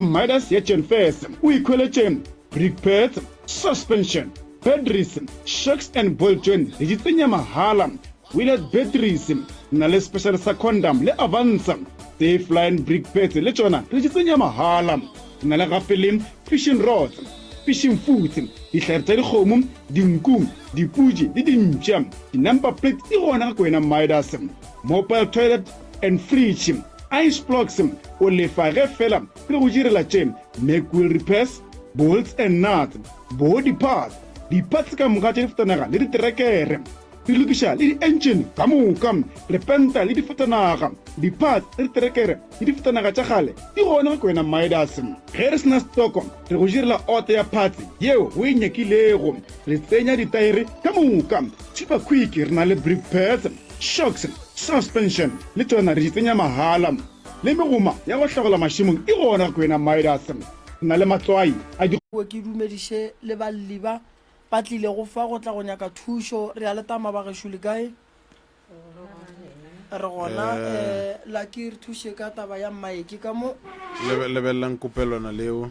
Midas ya Gen First o ikhweletse brake pads, suspension, batteries, shocks and ball joint le di tsenya mahala, wheeled batteries na le special sa condom le Avanza, safe line brake pads le tsona le di tsenya mahala, na le gape le fishing rods, fishing food, dihlare tsa dikgomo, dinku, dipudi le dintša. Di-number plate di gona ka kwena Midas. Mobile toilet and fridge, ice blocks o lefa ge fela ke go direla tše make wheel repairs, bolts and nuts, body parts, di-parts ka moka tše difatanaga le diterekere, di lokiša le di-engine ka moka, repenta le difatanaga, di-parts le diterekere le difatanaga tša gale di gona ka kwena Midas. Ge re sena stoko re go direla order ya parts yeo o e nyakilego, re tsenya ditaere ka moka, super quick. Re na le brake pads, shocks, suspension le tsona re di tsenya mahala, le megoma ya go hlagola mašimong e gona ka kwena Midas. Na le matswai a di ke dumediše le balli ba tlile go fa go tla go nyaka thušo. Re a letama ba gešo le kae re gona la ke re thuše ka taba ya mmaeke ka mo lebelelang kopelwana leo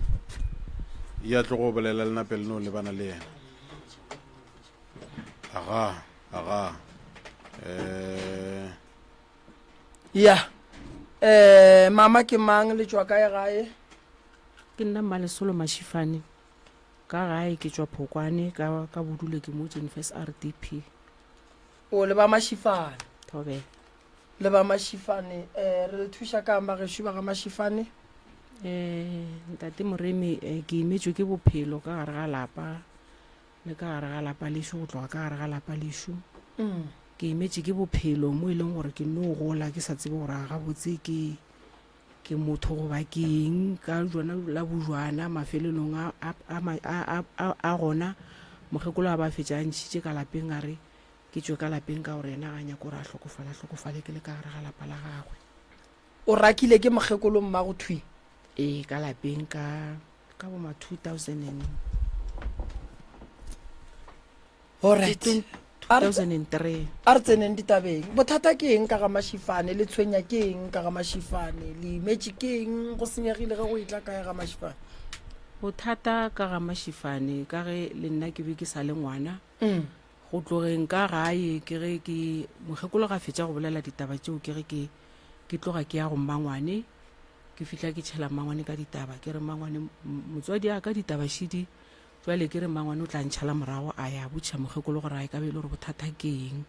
ya tlo go bolela lena pele no le bana le yena. Aga ya mama ke mang le tšwa kae gae? Ke nna Malesolo Mashifane ka gae ke tšwa Phokwane ka bodule ke mo Gen First RDP. O le ba Mashifane? Thobe Le ba Mashifane re le thuša ka bagešo ba ga Mashifane. ntate Moremi ke imetšwe ke bophelo ka gare ga lapa le ka gare ga lapa lešo go tloga ka gare ga lapa lešo. Ke imetše ke bophelo mo e leng gore ke no gola ke sa tsebe gore ga botse ke motho go ba keng ka jona la bojwana mafelelong a gona mokgekolo a ba fetša ntšhitše ka lapeng a re ke tšwe ka lapeng ka gore ena ga nyako gore a hlokofale ke le ka gare ga lapa la gagwe. O rakile ke mokgekolo mma go thwi? Ka lapeng ka boma 2000 alright 2003. a re tseneng ditabeng. Bothata ke eng ka ga Mashifane? Le tshwenya ke eng ka ga Mashifane? Le imetše ke eng go senyegile ge go itla kae ga Mashifane? Bothata ka ga Mashifane ka ge le nna ke be ke sa le ngwana go tlogeng ka gae ke ge ke mokgekolo ga fetša go bolela ditaba tšeo ke ge ke tloga ke ya go mmangwane ke fihla ke tšhela mmangwane ka ditaba ke re mmangwane motswadi a ka ditaba šidi jwale ke re mmangwane o tla ntšhala morago a ya botša mokgekolo gore a e ka be le gore bothata ke eng.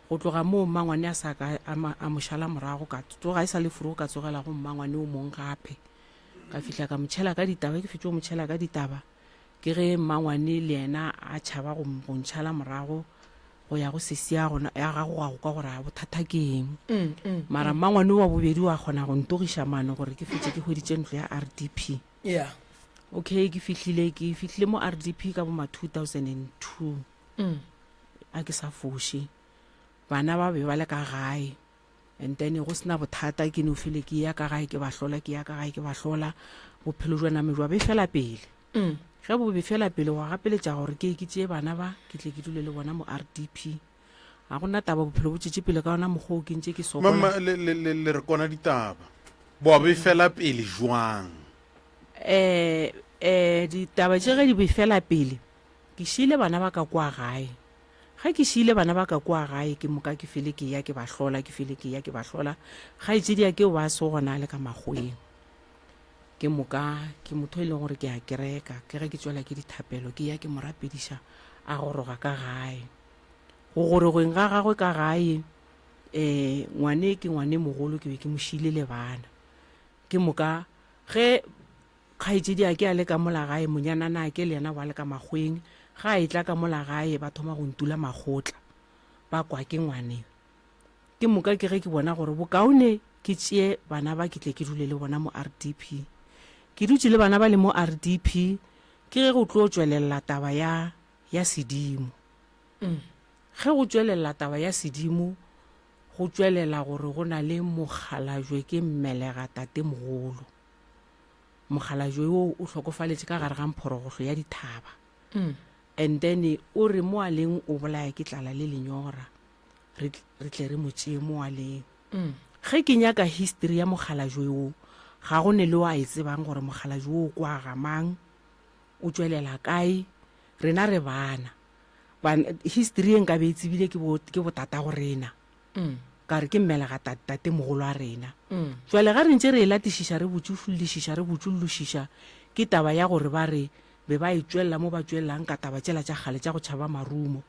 Go tloga moo mmangwane a sa ka a mošala morago ka tsoga e sa le furu ka tsogela go mmangwane o mong gape ka fihla ka motšhela ka ditaba ke fetše go motšhela ka ditaba ke ge mmangwane le yena a tšhaba go ntšhala morago go ya go sesia gona ya gago ga go ka gore a bothata ke eng. Mara mmangwane wa bobedi wa kgona go ntogiša mano gore ke fetše ke hweditše ntlo ya RDP. Yeah. Okay, ke fihlile mo RDP ka boma 2002 a ke sa foše bana ba be ba le ka gae and then go sena bothata ke no fele ke ya ka gae ke ba hlola bophelo jwa name jwa be fela pele ge bo be fela pele wa gapeletša gore ke tšee bana ba ke tle ke dule le bona mo RDP ga gona taba bophelo bo tšetše pele ka ona mokgwa o ke ntše ke sokola. mama le re kona ditaba bo be fela pele jwang? Ditaba tše ge di befela pele ke šile bana ba ka kwa gae ga ke šile bana ba ka kwa gae ke moka ke fele ke ya ke ba hlola ga itšedi ya ke o ba se gona le ka magweng ke moka ke motho e leng gore ke a kereka ke ge ke tšwela ke dithapelo ke ya ke mo rapediša a goroga ka gae go gorogeng ga gagwe ka gae ngwane ke ngwane mogolo ke be ke mo šile le bana ke moka ge kgaetšedi a ke a le ka mola gae monyanana ke le yena wa le ka magweng ga a etla ka mola gae ba thoma go ntula magotla ba kwa ke ngwane ke moka ke ge ke bona gore bokaone ke tšee bana ba ke tle ke dule le bona mo RDP ke dutse le bana ba le mo RDP ke ge go tlo tšwelela taba ya sedimo ge go tšwelela taba ya sedimo go tšwelela gore go na le Mokgalajwe ke Mmelega tate mogolo Mokgalajwe o hlokofaletše ka gare ga mphorogotlo ya dithaba and then o re mo a leng o bolaya ke tlala le lenyora re tle re mo tšee mo a leng ge ke nyaka history ya Mokgalajwe o ga go ne le wa e tsebang gore mogalaji o kwa gamang o tswelela kae rena re bana history e nka be e tsebile ke botata go rena ka re ke mmela ga tate mogolo a rena jwale ga re ntse re e latišiša re botsolološiša ke taba ya gore ba re be ba e tswelela mo ba tswelelang ka taba tsela tša kgale tša go tšhaba marumo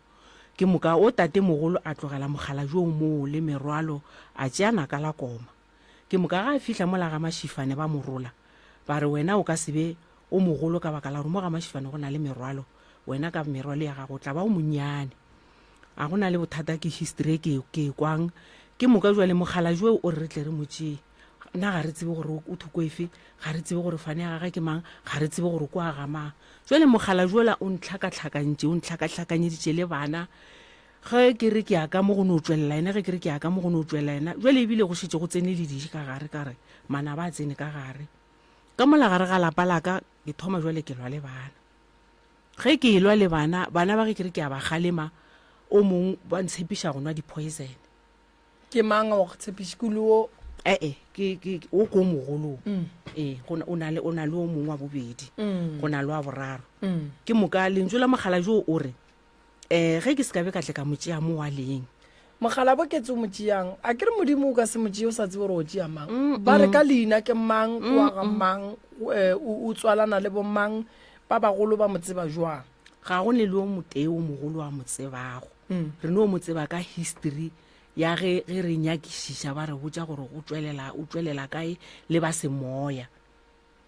ke moka o tate mogolo a tlogela mogalaji o moo le merwalo a tšea naka la koma ke moka ga a fihla mola ga mašifane ba morola ba re wena o ka sebe o mogolo ka baka la gore mo ga mašifane go na le merwalo wena ka merwalo ya gago tla ba o monnyane a go na le bothata ke history ke kwang ke moka jwale mogalaji o o re tle re motšee nna ga re tsebe gore o thoko efe ga re tsebe gore fane ya gage ke mang ga re tsebe gore ko a gamang jwale mogalaji ola o ntlhakatlhakanyeditše le bana ge ke re ke ya ka mo go ne o tswelela ena ge ke re ke ya ka mo go ne o tswelela ena jwale ebile go šetse go tsene le diši ka gare ka re mana ba tsene ka gare ka mola gare ga lapa laka ke thoma jwale ke lwa le bana ge ke e lwa le bana ba ge ke re ke ya ba galema o mongwe ba ntshepiša go nwa di-poison ke mang o tshepišikolo o ko mogolong o na le o mongwe wa bobedi go na le wa boraro ke moka lentswe la mogalaji o re ge ke se ka be ka tle ka motšea mo wa leng mogala bo ke tse mo tšeang a ke re modimo o ka se motšee o sa tsebe gore o tšea mang ba re ka leina ke mang wa ga mang o tswalana le bomang ba bagolo ba mo tseba jwang ga go ne le o moteo mogolo wa mo tsebago re ne o mo tseba ka history ya ge re nyakišiša ba re botša gore o tswelela kae le ba semoya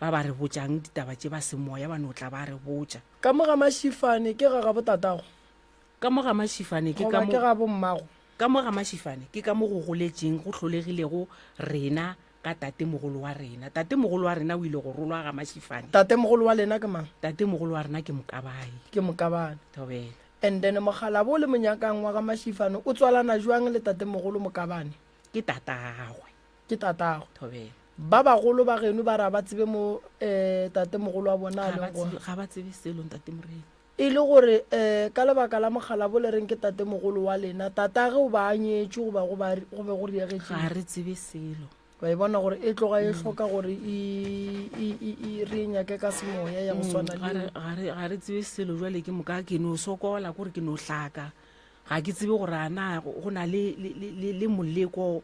ba re botšang ditaba tše ba semoya ba no tla ba re botša ka mo ga mašifane ke ga botatago ka mo ga mašifane ke ke ga bommago ka mo ga mašifane ke ka mo go goletšeng go hlolegilego rena ka tate mogolo wa rena tate mogolo wa rena o ile go rolwa ga mašifane tate mogolo wa lena ke mang tate mogolo wa rena ke mokabane thobela and then mogala bo le monyakang wa ga mašifane o tswalana jwang le tate mogolo mokabane ke tatagwe thobela ba bagolo ba geno ba ra ba tsebe mo tate mogolo wa bona ga ba tsebe selo tate morena e le gore ka lebaka la mogala bo le reng ke tate mogolo wa lena tatage o ba anyetše goba go be go riagetše ga re tsebe selo ba e bona gore e tloga e hloka gore re nyake ka semoya ya go swana le ga re tsebe selo jwale ke moka ke no sokola kore ke no hlaka ga ke tsebe gore ana go na le moleko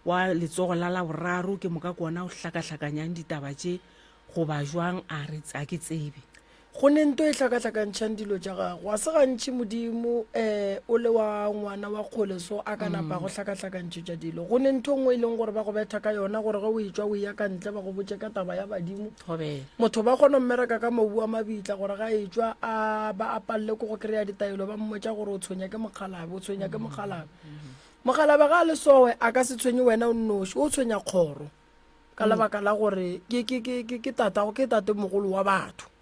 wa letsogo la boraro ke moka kona o hlakahlakanyang ditaba tše goba jwang a ke tsebe go ne nto e hlakahlakantšhang dilo tša gago a se gantši modimo o le wa ngwana wa kgole so a ka napa go hlakahlakantšhe tša dilo go ne ntho ngwe e leng gore ba go betha ka yona gore ge o e tswa o ya ka ntle ba go botse ka taba ya badimo motho ba kgona mmereka ka mobu wa mabitla gore ga e tswa ba apalele ko go kry-a ditaelo ba mmotsa gore o tshwenya ke mogalabe mogalabe ga a le sowe a ka se tshwenye wena o nnoši o tshwenya kgoro ka lebaka la gore ke tate mogolo wa batho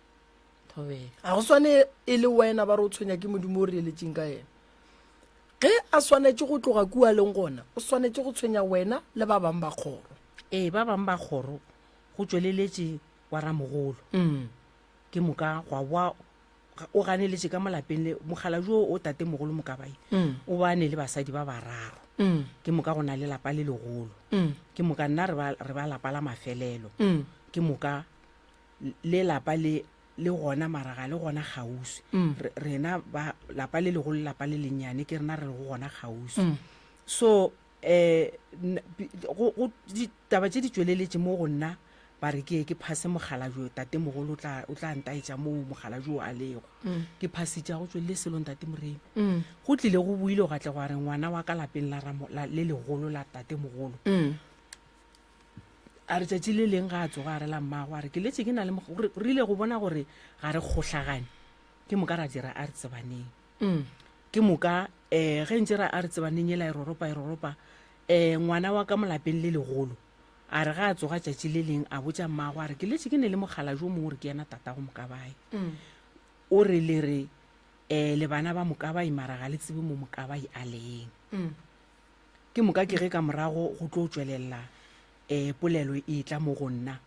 a go swane e le wena ba re o tshwenya ke modimo o reeletseng ka yena ge a swanetše go tloga kua leng gona o swanetše go tshwenya wena le ba bang ba kgoro ba bang ba kgoro go tsweleletše wa ramogolo ke moka o ganeletše ka molapeng le mogala jo o tate mogolo mokabai o bane le basadi ba bararo ke moka go na le lapa le legolo ke moka nna re ba lapa la mafelelo ke moka le lapa le gona maraga le gona gausi rena ba lapa le legolo lapa le lennyane ke rena re le gona gausi so ditaba tše di tsweleletše mo go nna ba re ke phase mogala jo tate mogolo o tla ntaetša moo mogala jo a lego ke phasitša go tswelele selong tate morena go tlile go buile ga tle go re ngwana wa ka lapeng le legolo la tate mogolo a re tšatši le leng ga a tsoga a re la mmago a re ke letse ke na le re ile go bona gore ga re kgohlagane ke moka ra dira a re tsebaneng ke moka ge ntse a re tsebaneng ela e roropa ngwana wa ka molapeng le legolo a re ga a tsoga tšatši le leng a botša mmago a re ke letse ke ne le mogala jo mongwe gore ke yana tatago mokabae o re le re le bana ba mokabae maraga le tsebe mo mokabae a leng ke moka ke ge ka morago go tlo tswelela polelo e tla mo go nna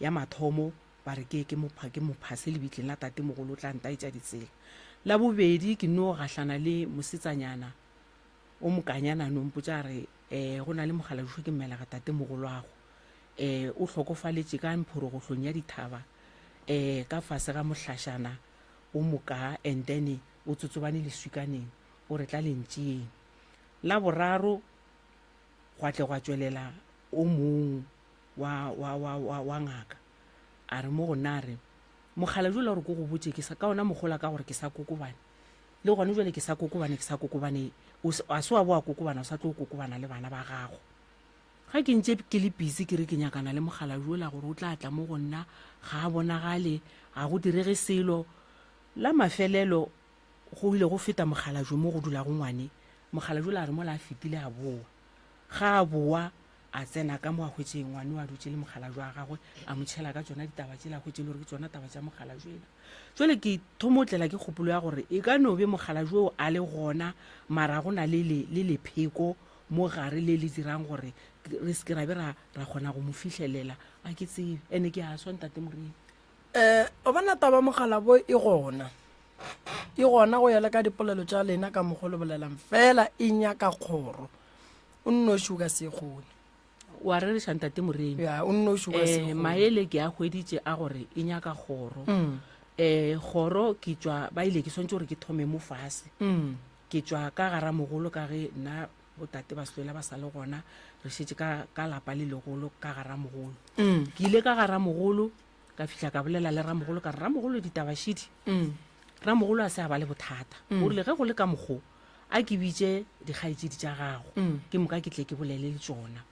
ya mathomo ba re ke mophase lebitleng la tate mogolo o tla ntaetša ditsela la bobedi ke no gahlana le mosetsanyana o mokanyana no mpotša re go na le mogala jo ke mmela ga tate mogolo wago o tlhokofaletše ka mphorogohlong ya dithaba ka fase ga mohlašana o moka and then o tsotsobane leswikaneng o re tla lentšeeng la boraro gwa tle gwa tswelela o mong wa ngaka a re mo gona re mogala jola gore ko go botse ka ona mogola ka gore ke sa kokobane le gone jale ke sa kokobane a se wa boa kokobana o sa tlo kokobana le bana ba gago ga ke ntse ke le busy ke re ke nyakana le mogala jola gore o tla tla mo go nna ga a bonagale ga go direge selo la mafelelo go ile go feta mogala jo mo go dula go ngwane mogala jola a re mo la a fetile a boa ga a boa a tsena ka mo a hwetseng ngwane wa dutse le mogala jwa gagwe a mo tšhela ka tsona ditaba tse la hwetse le gore ke tsona taba tša mogala joela jwale ke thomotlela ke kgopolo ya gore e ka no be mogala jo a le gona mara go na le lepheko mo gare le dirang gore re se ke ra be ra kgona go mo fitlhelela a ke tsebe ene ke a swanta te moreng o bona taba mogala bo e gona go ya le ka dipolelo tša lena ka mogolo bolelang fela e nyaka kgoro o nnoši o ka se kgone wa re re shanta te moreng ya o nnoši o ka se kgone maele ke a hweditše a gore e nyaka kgoro kgoro ke tšwa ba ile ke swantse gore ke thome mo fase ke tšwa ka gara mogolo ka ge nna botate ba seloela ba sa le gona re šetse ka lapa le legolo ka gara mogolo ke ile ka gara mogolo ka fihla ka bolela le ramogolo ka re ramogolo ditabašidi ramogolo a se a ba le bothata o rile ge go le ka mokgo a ke bitše dikgaetšedi tša gago ke moka ke tle ke bolele le tsona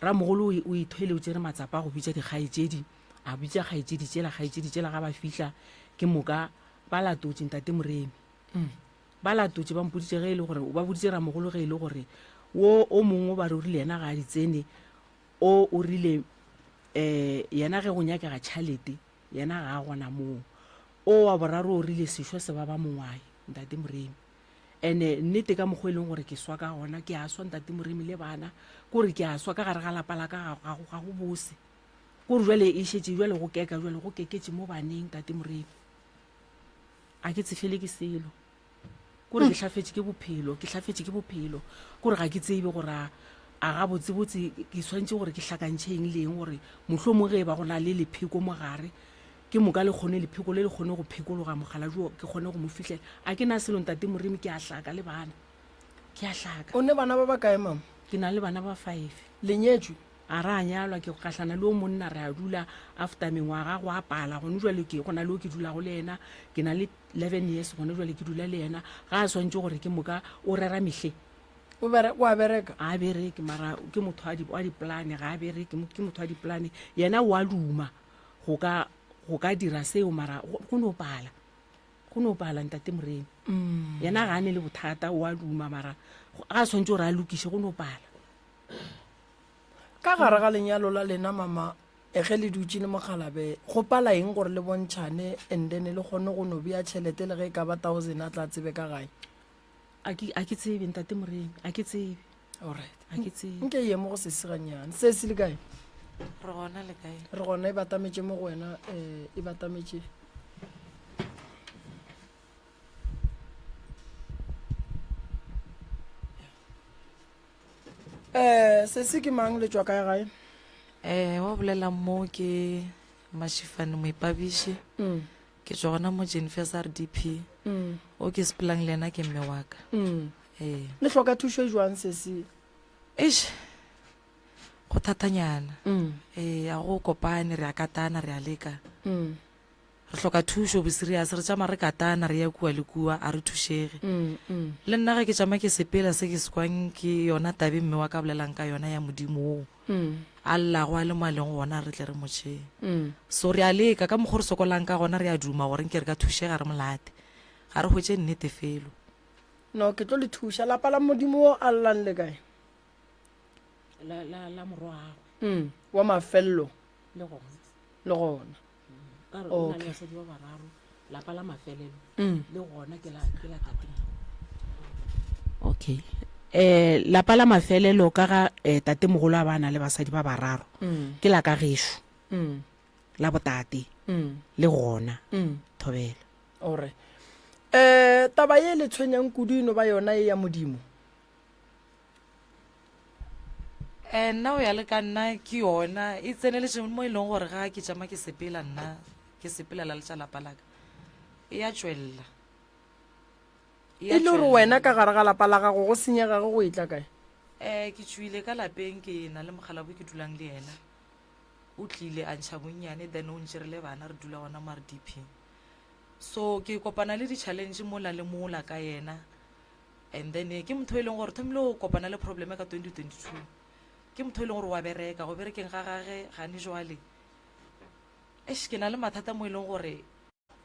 ramogolo o ithwele o tsere matsapa a go bitša dikgaetšedi a bitša kgaetšedi tšela ga ba fihla ke moka ba latotše ntate moremi ba latotše ba mpoditše ge e le gore ba boditše ramogolo ge e le gore o mongwe ba re o rile yena ga a di tsene o rile yena ge go nyakega tšhalete yena ga a gona moo o wa boraro o rile sešwa se ba mongwae ntate moremi ene nnete ka mokgwa e leng gore ke swa ka gona ke a swa ntate moremi le bana kore ke a swa ka gare ga lapa la ka ga go bose kore jwale e šetse jwale go keketse mo baneng ntate moremi a ke tsefele ke selo kore ke hlafetše ke bophelo kore ga ke tsebe gore a ga botsebotse ke swantše gore ke hlakantšheng leng gore mohlomong ge ba gona le lepheko mo gare ke moka le kgone lepheko le kgone go phekologa mogala jo ke kgone go mo fitlhela a ke na selo ntate moremi ke a hlaka le bana ke a hlaka o ne bana ba ba kae mama ke na le bana ba 5 lenyetšwe a re a nyalwa ke go kgahlana le o monna re a dula after mengwaga go a pala gone jwale ke go na le o ke dulago le ena ke na le 11 years gone jwale ke dula le ena ga a swantse gore ke moka o rera mehle o a bereka a bereke mara ke motho wa diplane ga a bereke ke motho wa diplane yena o a luma go ka dira seo mara go no pala ntate moremi yena ga a ne le bothata o a luma mara ga a swantse gore a lokiše go no pala ka gare ga lenyalo la lena mama ge le dutse le mogalabe go pala eng gore le bontšhane and then le kgone go no bea tšhelete le ge e ka ba 1000 a tla tsebe ka gae a ke tsebe ntate moremi a ke tsebe alright a ke tsebe nke ye mo go se seganyane se se le kae re gona le kae re gona e batametše mo go wena e batametše se se ke mang le tswa kae gae wa bolelang mo ke Mashifane Moipabiši ke tswa gona mo Jennifer's RDP o ke sepelang le ena ke mme wa ka le hloka thušo e jwang se se go thatanyana a go kopane re a katana re a leka re hloka thušo boserias re tšama re katana re ya kua le kua a re thušege le nna ge ke tšama ke sepela se ke sekwang ke yona tabe mme wa ka bolelang ka yona ya modimo o a llago a le mo a leng gona re tle re motšheng so re a leka ka mokgwa re sokolang ka gona re a duma gore nke re ka thušega re molate ga re hwetse nnete felo no ke tlo le thuša lapa la modimo o a llang le kae la morwago wa mafelelo le gona le gona ka re o na le basadi ba bararo lapa la mafelelo le gona ke la tateng okay lapa la mafelelo ka ga tate mogolo a bana le basadi ba bararo ke la ka gešo la botate le gona thobela ore taba ye le tshwenyang kudu eno ba yona e ya modimo nna o ya le ka nna ke yona e tseneletse mo e leng gore ga ke tšama ke sepela nna ke sepelela le tša lapa laka e ya tswelela e le gore wena ka gare ga lapa la gago go senyega go e tla kae ke tswile ka lapeng ke na le mogala bo ke dulang le ena o tlile a ntšha bonnyane then o ntšerile bana re dula gona mare dp so ke kopana le di-challenge mola le mola ka yena and then ke motho e leng gore thomile o kopana le probleme ka 2022 ke motho e leng gore wa bereka go berekeng ga gage gane jwale ke na le mathata mo e leng gore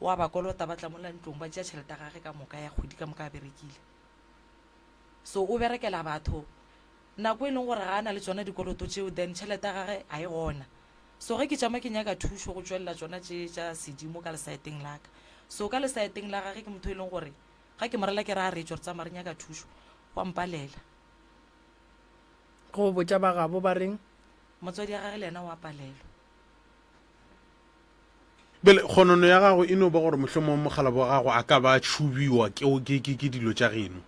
wa ba kolota ba tla mola ntlong ba tšea tšhelete ya gage ka moka ya kgwedi ka moka a berekile so o berekela batho nako e leng gore ga a na le tsona dikoloto tšeo then tšhelete ya gage a e gona so ge ke tšama ke nyaka thuso go tswelela tsona tše tša sedimo ka lesaeteng laka so ka lesaeteng la gage ke motho e leng gore ga ke morela ke re a retse gore tsamare nyaka thuso wa mpalela go botša ba gabo ba reng motswadi ya gage le ena wa palelwa bele kgonono ya gago e no ba gore mohlomong mogala wa gago a ka ba tšhubiwa ke dilo tša geno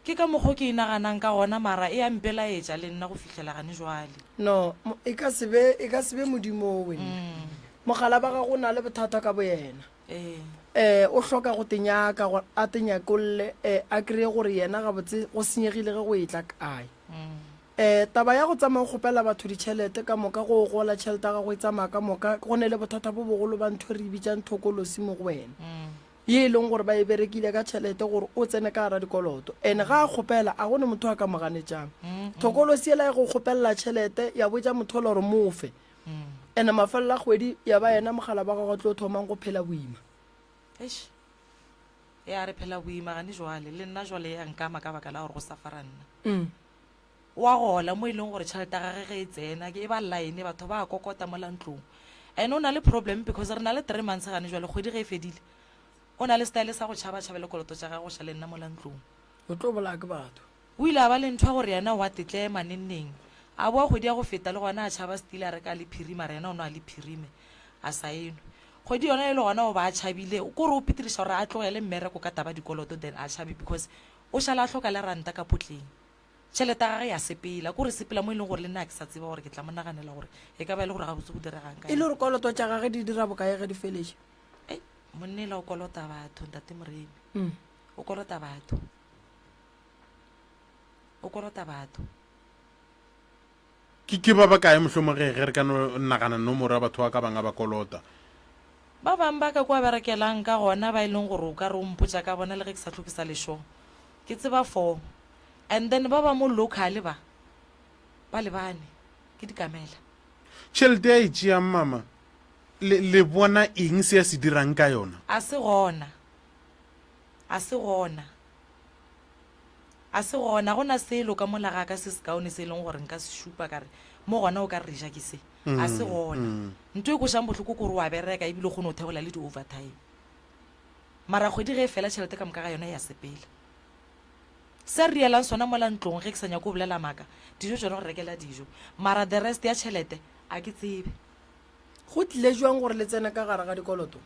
ke ka mokgwa ke inaganang ka gona mara e ya mpelaetša le nna go fitlhela gane jwale no e ka sebe modimo wena mogala ba gago o na le bothata ka bo yena o hloka go tenyaka a tenyakolle a kry-e gore yena gabotse go senyegile ge go e tla kae taba ya go tsamaya go gopela batho ditšhelete ka moka go gola tšhelete ya gago e tsamaya ka moka go ne le bothata bo bogolo ba ntho re bitsang thokolosi mo go wena ye e leng gore ba e berekile ka tšhelete gore o tsene ka gara dikoloto and ga a gopela a gone motho a ka moganetšang thokolosi ela ya go gopelela tšhelete ya botša motho le gore mofe and mafelelo a kgwedi ya ba yena mogala ba gago tlo thomang go phela boima ya re phela boima gane jwale le nna jwale ya nkama ka baka la gore go safara nna wa gola mo e leng gore tšhelete ya gage ge e tsena ke e ba line batho ba kokota mo lantlong and o na le problem because re na le 3 months gane jwale kgwedi ge e fedile o na le style sa go tšhaba-tšhaba le koloto tša gage go šha le nna mo lantlong o tlo bola ke batho o ile a ba le ntho ya gore yena wa tetle manenneng a boa kgwedi ya go feta le gona a tšhaba stile a reka le phirima re yena o ne a le phirime a sa enwe kgwedi yona e le gona o ba a tšhabile kore o petiriša gore a tlogele mmereko ka taba dikoloto then a tšhabe because o šala a tlhoka le ranta ka potleng tšhelete ya gage ya sepela kore sepela mo e leng gore le nna ke sa tseba gore ke tla mo naganela gore e ka ba e le gore ga botse go diregang ka e le gore koloto tša gage di dira bokae ge di feletse monnela o kolota batho ntate moremi o kolota batho ke ba bakae mohlomong ge re ka nagana nomoro ya batho ba ka banga ba kolota ba bang ba ka kwa berekelang ka gona ba e leng gore o ka re o mpotša ka bona le ge ke sa tlhokisa lešo ke tseba 4 and then ba ba mo local ba lebane ke dikamela tšhelete ya e tšeang mama le bona eng se ya se dirang ka yona a se gona go na selo ka molaga ka se sekaone se e leng gore nka se šupa kare mo gona o ka re ja ke se a se gona ntho e košang botlhoko kore wa bereka ebile go ne o theola le di-overtime mara kgwedi ge e fela tšhelete ka moka ga yona ya sepela se re rielang sona mo lantlong ge ke sa nyako go bolela maaka dijo tsone go rekela dijo mara the rest ya tšhelete a ke tsebe go tlile jwang gore le tsene ka gare ga dikoloto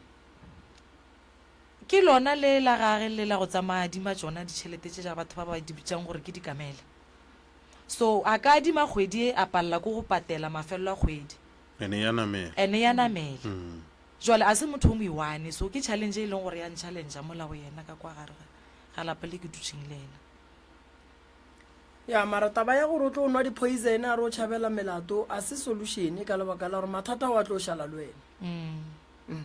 ke lona le la gage le la go tsamaya dima tsona ditšhelete tše ja batho ba ba di bitsang gore ke dikamela so a ka adima kgwedi a palela ko go patela mafelelo a kgwedi ene ya namela jwale a se motho o mo iwane so ke challenge e leng gore ya nchallenge mola go yena ka kwa gare ga lapa le ke dutšeng le ena ya mara taba ya gore o tlo nwa di-poison a re o tšhabela melato a se solution ka lebaka la gore mathata o a tlo šala le wena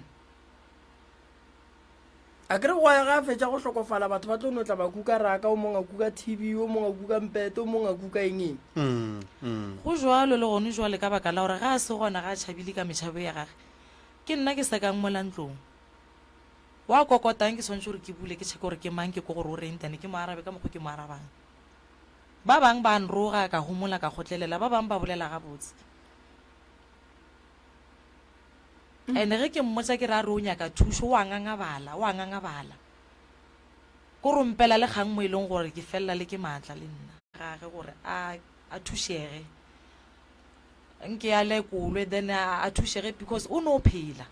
a kere go ya ga a fetša go hlokofala batho ba tlo notla ba kuka raka o mongwe a kuka tv o mongwe a kuka mpete o mongwe a kuka engeng go jwalo le gone jwale ka baka la gore ga a se gona ga a tšhabile ka metšhabo ya gage ke nna ke sekang mo lantlong wa kokotang ke swantse gore ke bule ke check gore ke mang ke ko gore o reng tane ke mo arabe ka mokgwa ke mo arabang ba bang ba nroga ka humola ka gotlelela ba bang ba bolela gabotse ene ge ke mmotsa ke re a re o nyaka thuso wa ngangabala ko rompela le kgang mo e leng gore ke felela le ke maatla le nna gage gore a thušege nke ya lekolwe then a thušege because o ne o phela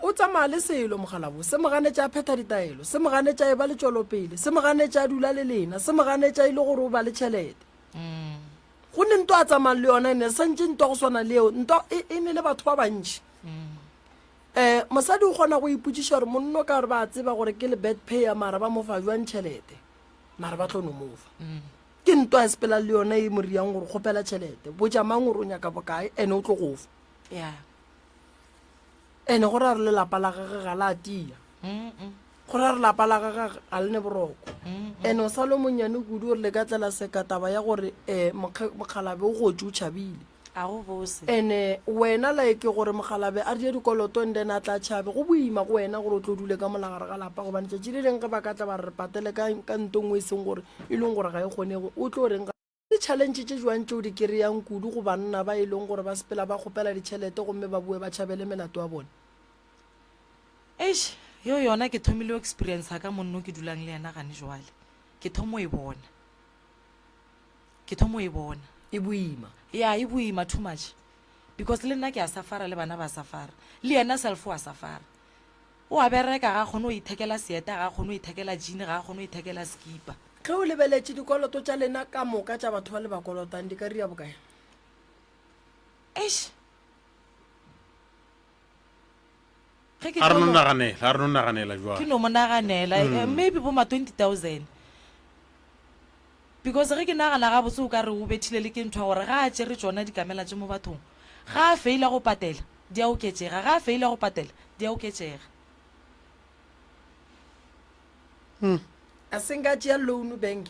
o tsamaya le selo mogalabo se moganetša a phetha ditaelo se moganetša e ba le tšwelopele se moganetša a dula le lena se moganetša e le gore o ba le tšhelete go ne ntwa a tsamang le yona ene santse ntwa go swana le eo ntwa e ne le batho ba bantši mosadi o kgona go ipotsiša gore monno ka gore ba tseba gore ke le bad payer mara ba mofa jwang tšhelete mara ba tlo no mofa ke ntwa e sepela le yona e mo riang gore kgopela tšhelete botša mang gore o nyaka bokae ene o tlo go fa ya ene gore a re lelapa la gage ga la tia gore a re lapa la gage ga le ne boroko ene o sa le monnyane kudu gore le ka tlela seka taba ya gore mokgalabe o gotse o tšhabile a go bose ene wena laeke gore mogalabe a rie dikoloto then a tla tšhabe go boima go wena gore o tlo dule ka molagare ga lapa gobane tšatši le leng ge ba ka tla ba re patele ka ntongwe e seng gore e leng gore ga e kgonego o tlo reng le challenge tše jwang tšeo di kry-yang kudu go banna ba e leng gore ba sepela ba kgopela ditšhelete gomme ba bue ba tšhabele melato wa bone eish yo yona ke thomile experience ka monno ke dulang le yena gane jwale ke thomo e bona e boima ya e boima too much because le nna ke a safara le bana ba safara le yena self wa safara o a bereka ga kgone o ithekela seeta ga kgone o ithekela jean ga kgone o ithekela skipa ge o lebeletše dikoloto tša lena ka moka tša batho ba le ba kolotang di ka ria bokae eish ge ke a re no tlo- naganela ke jwale no mo naganela maybe bo ma 20,000 because ge ke nagana ga botse o ka re o bethile le ke ntho ya gore ga a tšere tsona dikamela tše mo bathong ga a feila go patela di a oketsega ga a feila go patela di a oketsega a seng ka tšea loan bank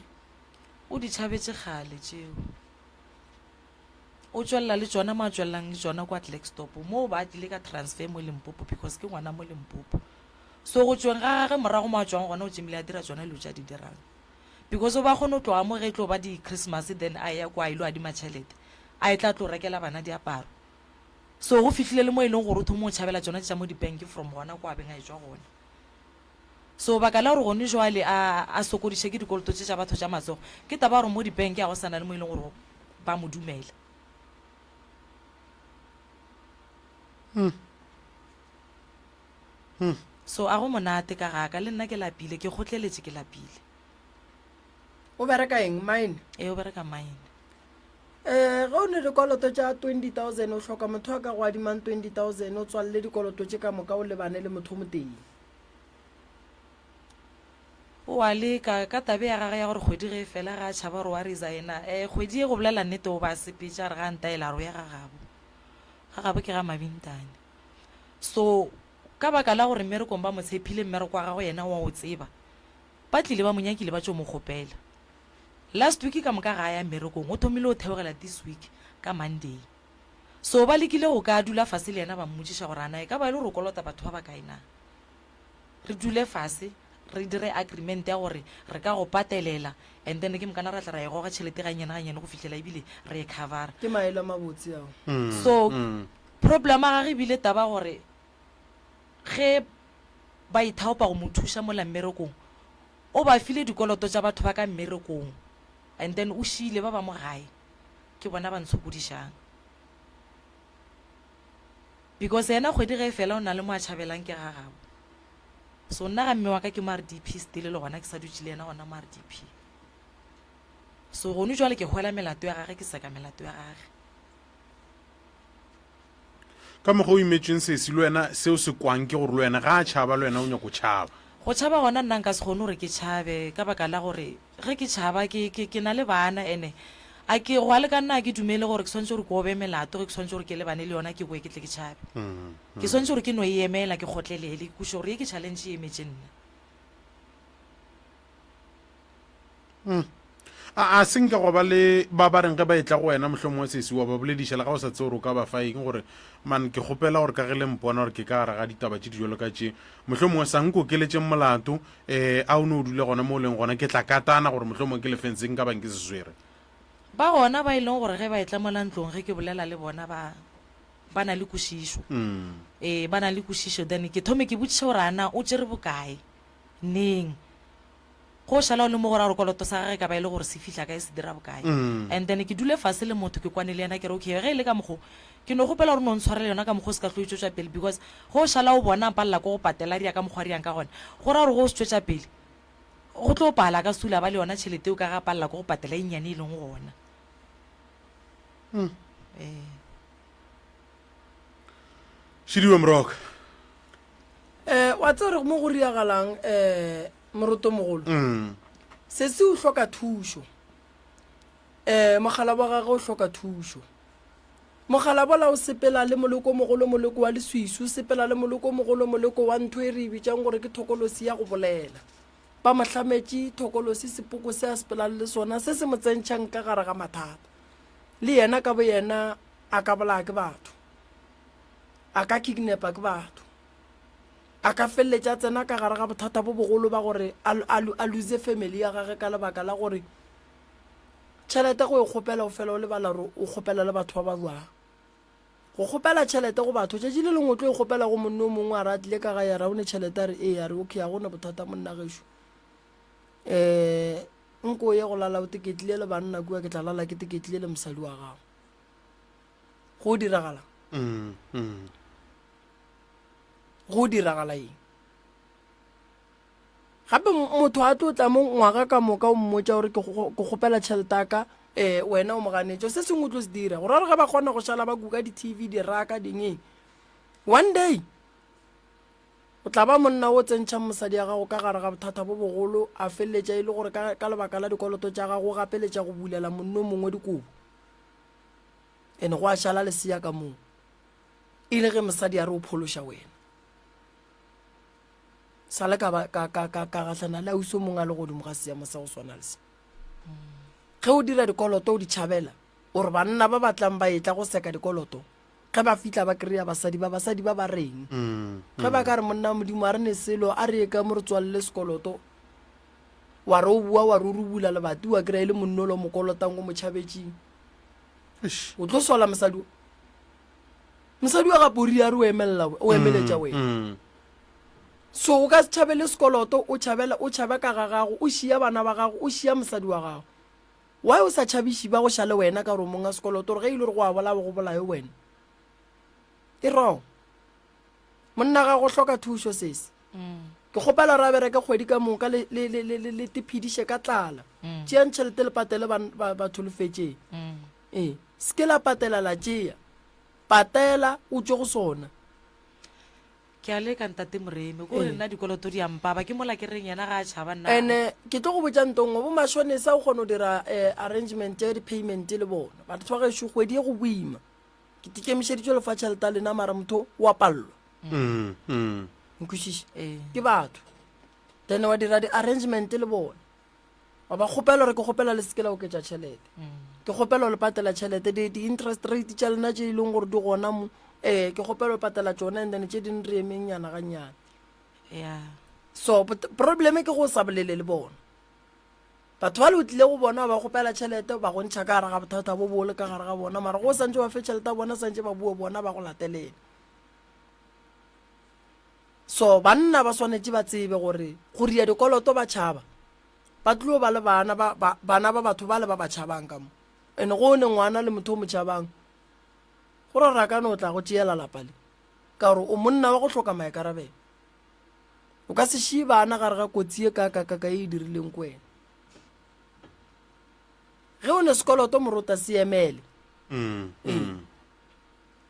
o di tšhabetse kgale tšeo o tswelela le tsona ma tswelelang le tsona kwa Klerksdorp moo ba tlile ka transfer mo Limpopo because ke ngwana mo Limpopo so go tsweng ga gage morago mo a tswang gona o tšemile a dira tsona dilo tša di dirang because o ba kgone o tloga mo ge tlo ba di-Christmas then a ya kwa ilo a dima tšhelete a e tla tlo rekela bana diaparo so go fitlhile le mo e leng gore o thomo o tšhabela tsona tša mo di-bank from gona kwa beng a e tswa gona so baka la gore gone jwale a sokodiše ke dikoloto tše tša batho tša matsogo ke taba gore mo di-bank a go sana le mo e leng gore ba mo dumela so a go monate ka gaka le nna ke lapile ke gotleletse ke lapile o bereka eng mine e o bereka mine ge o ne dikoloto tša 20,000 o hloka motho a ka go adimang 20,000 o tswalele dikoloto tše ka moka o lebane le motho mo teng o a leka ka tabe ya gage ya gore kgwedi ge e fela ga a tšhaba gore wa resigna kgwedi e go bolela nnete o ba sepetša re ga ntaela ro ya gagabo ke ga mabintane so ka baka la gore mmerekong ba mo tshepile mmereko wa gago yena wa o tseba ba tlile ba monyakile ba tšo mo kgopela last week ka moka ga ya mmerekong o thomile o theogela this week ka Monday so ba lekile go ka dula fase le yena ba mmotšiša gore ana e ka ba e le gore o kolota batho ba ba kaena re dule fase re dire agreement ya gore re ka go patelela and then ke mokana ra tla ra e goga tšhelete ganyane go fitlhela ebile re e covera ke maele a mabotse ao so problem a gage ebile taba gore ge ba ithaopa go mo thuša mola mmerekong o ba file dikoloto tša batho ba ka mmerekong and then o šiile ba ba mo gae ke bona ba ntshokodišang because yena kgwedi ge e fela o na le mo a tšhabelang ke gagabo so nna ga mme wa ka ke mo RDP stile le gona ke sa dutse le yena gona mo RDP so gone jwale ke hwela melato ya gage ke seka melato ya gage ka mokgwa o imetseng sesi le wena seo se kwang ke gore le wena ga a tšhaba le wena o nyako tšhaba go tšhaba gona nna nka se kgone gore ke tšhabe ka baka la gore ge ke tšhaba ke na le bana ene a ke go a le ka nna ke dumele gore ke swantse gore ke obe melato ge ke swantse gore ke lebane le yona ke boe ke tle ke tšhabe ke swantse gore ke no e emela ke gotlelele ke kuše gore ye ke challenge e emetse Mm. A seng ka go ba le ba ba reng ge ba etla go wena mohlomong wa sesi wa ba boledišala ga o sa tse gore o ka ba fa eng gore man ke kgopela gore ka ge le mpona gore ke ka raga ditaba tše dijalo ka tše mohlomong sa nko keletšeng molato a o ne o dule gona mo o leng gona ke tla katana gore mohlomong ke lefenseng ka bang ke seswere ba gona ba e leng gore ge ba etla mola ntlong ge ke bolela le bona ba na le kwešišo ba na le kwešišo then ke thome ke botšiša gore ana o tšere bokae neng go šala o le mo gore a re koloto sa gage ka ba e le gore se fitlha ka e se dira bokae and then ke dule fase le motho ke kwane le yena ke re okay ge e le ka mokgo ke no gopela gore no ntshware le yona ka mokgo se ka tlo itswetša pele because go šala o bona palela ko go patela ria ka mokgwa riang ka gona gore a gore go se tswetša pele go tlo pala ka sula ba le yona tšhelete o ka ga palela ko go patela e nnyane e leng gona Šidiwe Moroka. wa tse re mo go riagalang moroto mogolo se se o hloka thušo mogala wa gagwe o hloka thušo mogala bola o sepela le moleko mogolo moleko wa leswisu o sepela le moleko mogolo moleko wa ntho e re e bitsang gore ke thokolosi ya go bolela ba mohlametše thokolosi sepoko se a sepelang le sona se se mo tsentšhang ka gare ga mathata le yena ka bo yena a ka bolaya ke batho a ka kidnapa ke batho a ka feleletša tsena ka gare ga bothata bo bogolo ba gore a lose family ya gage ka lebaka la gore tšhelete go e kgopela o fela o lebala gore o kgopela le batho ba ba buang go kgopela tšhelete go batho tšatši le lengwe tlo e kgopela go monno o mongwe a re a tlile ka ga yara o ne tšhelete a re e ya re okay a gona bothata monna gešo nko ye go lala o teketlile le banna kua ke tla lala ke teketlile le mosadi wa gago go diragala go diragala eng gape motho a tlo tla mo ngwaga ka moka o mmotsa gore ke kgopela tšhelete aka wena o moganetso se sengwe o tlo se dira gore re ga ba kgona go šala ba kuka di-tv diraka dingeng one day o tla ba monna o tsentšhang mosadi ya gago ka gare ga bothata bo bogolo a feleletša e le gore ka lebaka la dikoloto tša gago gapeletša go bulela monno mongwe dikobo ande go a šala lesea ka moo e le ge mosadi a re o phološa wena sale ka gatlana le auso mongwe a le godimo ga seamo sa go swana le se ge o dira dikoloto o di tšhabela gore banna ba batlang ba etla go seka dikoloto ge ba fitlha ba kry-a basadi ba ba reng ge ba ka re monna modimo a re ne selo a re e ka mo re tswalele sekoloto wa re o bua wa re o rubula lebati wa kry-a le monno lo mokolotang go motšhabetšeng o tlo sola mosadi wa gape o ria re o emeletša wena so o ka se tšhabele sekoloto o tšhabe ka ga gago o šia bana ba gago o šia mosadi wa gago why o sa tšhabiši ba go šale wena ka gore monga sekoloto gore ge e le gore go a bolawa go bolaye wena e wrong monna ga go hloka thušo sese ke kgopela ra bereke kgwedi ka moka le tiphediše ka tlala tšeang tšhelete le patele batho lefetšeng se ke la patela la tšea patela o tšwe go sona ke a leka ntate Moremi ko re nna dikoloto di ampaba ke mola ke reng yena ga a tšhaba nna ene ke tlo go botša ntongwe bo mašonesa o kgone go dira arrangement ya di-payment le bona batho ba gešo kgwedi e go boima ke tikemišeditšwe lefa tšhelete a lena mara motho wa pallwa nkwešiše ke batho then wa dira di-arrangement le bona wa ba kgopela gore ke kgopela le seke la oketša tšhelete ke kgopela le patela tšhelete di-interest rate tša lena tše e leng gore di gona mo ke kgopela le patela tšona and then tše di nre emeng nyana ga nyana so probleme ke go sa bolele le bona batho ba le o tlile go bona ba kgopela tšhelete ba go ntšha ka gare ga bothata bo bole ka gare ga bona mara go santse ba fe tšhelete a bona santse ba bue bona ba go latelele so banna ba swanetse ba tsebe gore go ria dikoloto ba tšhaba ba tlo ba le bana ba batho ba le ba ba tšhabang ka mo ene go ne ngwana le motho o mo tšhabang gore ra ka no tla go tšeela lapa le ka gore o monna wa go hloka maikarabelo o ka se šie bana gare ga kotsi e ka e dirileng ko wena ge o ne sekoloto morota se emele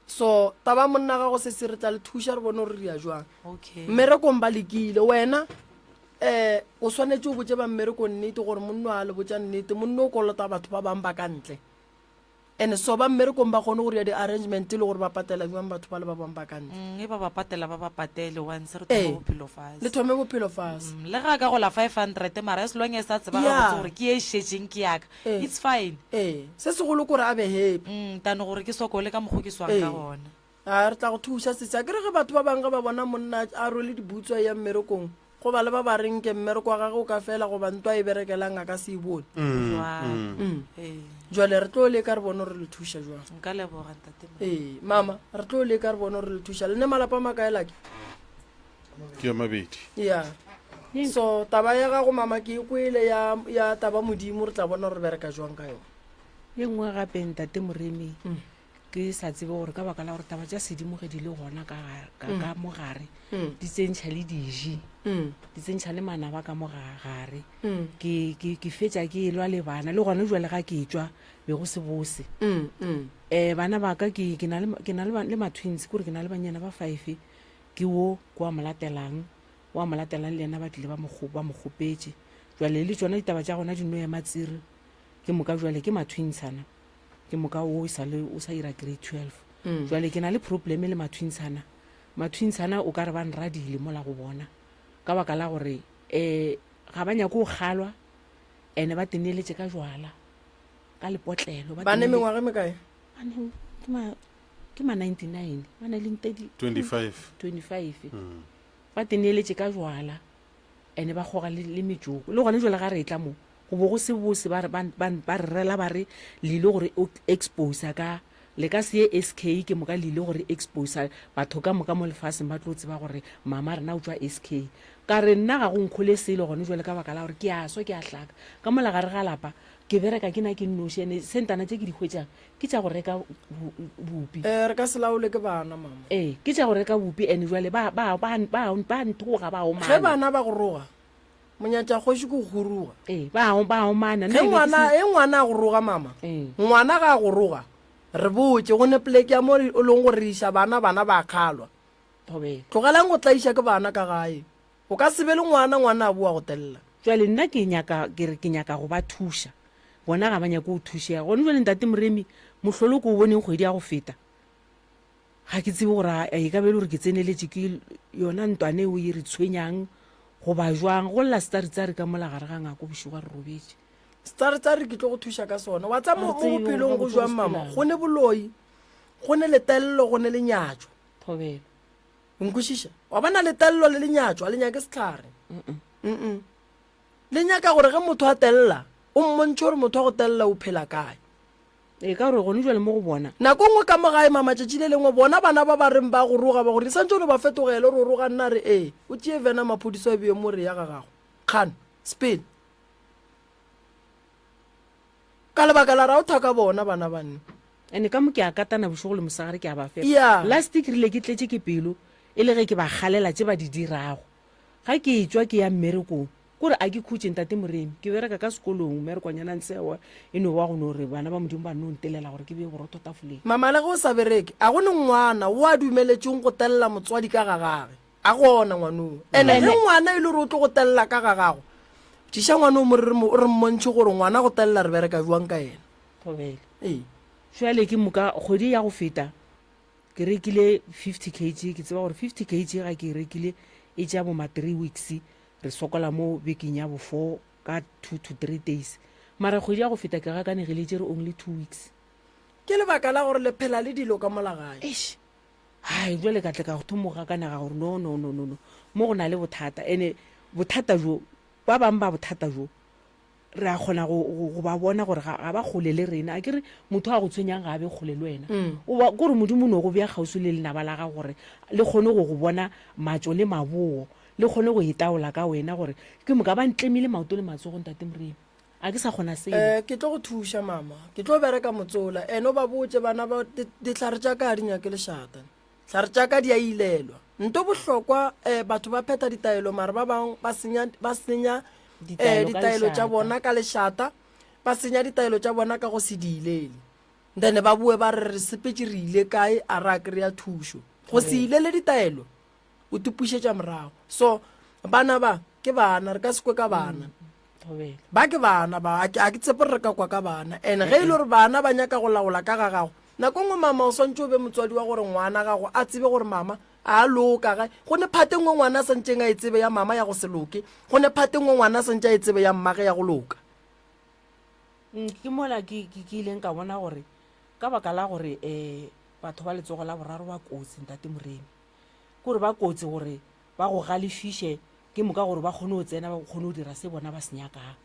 so taba monna ga go se se re tla le thuša re bone gore ria jwang mmerekong ba lekile wena o swanetse o botse ba mmerekong nnete gore monno a le botsa nnete monno o kolota batho ba bang ba ka ntle and so ba mmerekong ba kgone gore ya di-arrangement le gore ba patela jwang batho ba le ba bang ba ka ntle e ba ba patela ba ba patele once re thome bophelo fase le thome bophelo fase le ga ka go la 500 mara as long as a tseba gore ke e šetšeng ke yaka it's fine se segolo kore a be happy tane gore ke sokole ka mokgo ke swang ka gona a re tla go thuša sese a kere ge batho ba bangwe ba bona monna a role dibutswa ya mmerekong go ba le ba ba reng ke mmereko wa gage o ka fela go ba ntwa e berekelang a ka se e bone jwale re tlo le ka re bone gore le thuša jwang nka leboga ntate mama re tlo le ka re bone gore le thuša le ne malapa makaelake ke ya mabedi so taba ya gago mama ke e kwele ya taba modimo re tla bona gore bereka jwang ka yone ye nngwe gape ntate Moremi ke sa tsebe gore ka baka la gore taba tša sedimo ge di le gona ka mogare di tsentšha le diji di tsentšha le manaba ka mogare ke fetša ke elwa le bana le gona jwale ga ke tšwa be go se bose bana ba ka ke na le ma-twins kore ke na le banyana ba 5 ke wo kwa molatelang le ena ba tlile ba mokgopetše jwale le tsona ditaba tša gona di no ema tsiri ke moka jwale ke ma-twinsana ke moka o sa ira grade 12 jwale ke na le probleme le ma-twinsana o ka re ba nradile mola go bona ka baka la gore ga ba nyako go kgalwa ene ba teneletše ka jwala ka lepotlelo ba ne mengwaga mekae ke ma-99 ba na leng 25 ba teneletše ka jwala ene ba goga le metsoko le gone jwale ga re tla mo go bo go se bose ba re rela ba re lile gore o expose ka le ka se SK ke moka lile gore expose batho ka moka mo lefaseng ba tlo tseba gore mama rena o tswa SK ka re nna ga go nkgole selo gone jwale ka baka la gore ke a swa ke a hlaka ka mola gare ga lapa ke bereka ke na ke nnoši ene sentana tše ke di hwetšang ke tša go reka bupi re ka se laole ke bana mama ke tša go reka bupi ene jwale ba ntoga ba omana ge bana ba go roga monyatša kgoši ke go ruga ba omana ge ngwana a go roga mama ngwana ga a go roga re botse go ne pleke ya mo o leng go re iša bana ba kgalwa tlogelang go tlaiša ke bana ka gae o ka se be le ngwana a boa go telela jwale nna ke nyaka go ba thuša bona ga ba nyaka go thušega gone jwale ntate moremi mohlolo ko o boneng kgwedi ya go feta ga ke tsebe gore e ka be le gore ke tseneletše ke yona ntwane o e re tshwenyang go ba jwang go lla staretsare ka mola gare ga ngako bošogo re robetše staretsare ke tlo go thuša ka sona wa tsa mo bophelong go jwang mama go ne boloi go ne letelelo go ne lenyatšo thobelo nkwešiša wa bana letelelo le lenyatšo a le nyake setlhare le nyaka gore ge motho a telela o mmontšhe gore motho wa go telela o phela kae ka gore gone jwale mo go bona nako nngwe ka mogae mamatšatši le lengwe bona bana ba ba reng ba go roga ba gore di santse o ne ba fetogele gore o roga nna re o tšee vena maphodisa a beo mo re ya ga gago kgan spain ka lebaka la ra o thaka bona bana banne ene ka mo ke a katana bošogo le mosagare ke a ba Yeah. fela last week rile ke tletše ke pelo e le ge ke ba galela tše ba di dirago ga ke etswa ke ya mmerekong kore a ke khutše ntate moremi ke bereka ka sekolong mmerekwanyana ntsewa e no wa go no re bana ba modimo ba no ntelela gore ke be boroto tafoleng mama le ge o sa bereke a gone ngwana o a dumeletseng go telela motswadi ka ga gage a gona ngwanong ene ge ngwana e le gore o tlo go telela ka ga gago diša ngwana o re mmontšhe gore ngwana go telela re bereka jwang ka ena thobele ee jale ke moka kgwedi ya go feta ke rekile 50 kg ke tseba gore 50 kg ga ke rekile e tša bo ma 3 weeks re sokola mo bekeng ya bo 4 ka 2 to 3 days mara kgwedi ya go feta ke gakanegile re only 2 weeks ke lebaka la gore le phela le dilo ka molagae hai jwale ka tle ka go thomoga kanega gore no mo go na le bothata ene bothata jo ba bang ba bothata jo re a kgona go ba bona gore ga ba kgole le rena a kere motho a go tshwenyang ga a be kgole le wena kore modimo no go bea kgausi le lenaba la ga gore le kgone go bona matso le maboo le kgone go itaola ka wena gore ke moka ba ntlemile maoto le matsogong tate moremi a ke sa kgona seo ke tlo go thuša mama ke tlo bereka motsola ene o ba botse bana ba ditlhare tša ka di nyake lešata tlhare tša ka di a ilelwa nto bohlokwa batho ba pheta ditaelo mare ba bangwe ba senya ditaelo tša bona ka lešata ba senya ditaelo tša bona ka go se di ilele then ba bue ba re sepetse re ile kae a re a kry-a thušo go se ilele ditaelo o tupušetša morago so bana ba ke bana re ka sekwe ka bana ba ke bana ba a ke tsepe re ka kwa ka bana and ge e le gore bana ba nyaka go laola ka ga gago nako nngwe mama o swantse o be motswadi wa gore ngwana gago a tsebe gore mama a loka gae go ne phate nngwe ngwana a santseng a e tsebe ya mama ya go se loke go ne phate nngwe ngwana a santse a e tsebe ya mmage ya go loka ke mola ke ileng ka bona gore ka baka la gore batho ba letsogo la boraro ba kotsi ntate moremi kore ba kotsi gore ba go galefiše ke moka gore ba kgone go tsena ba kgone go dira se bona ba se nyakang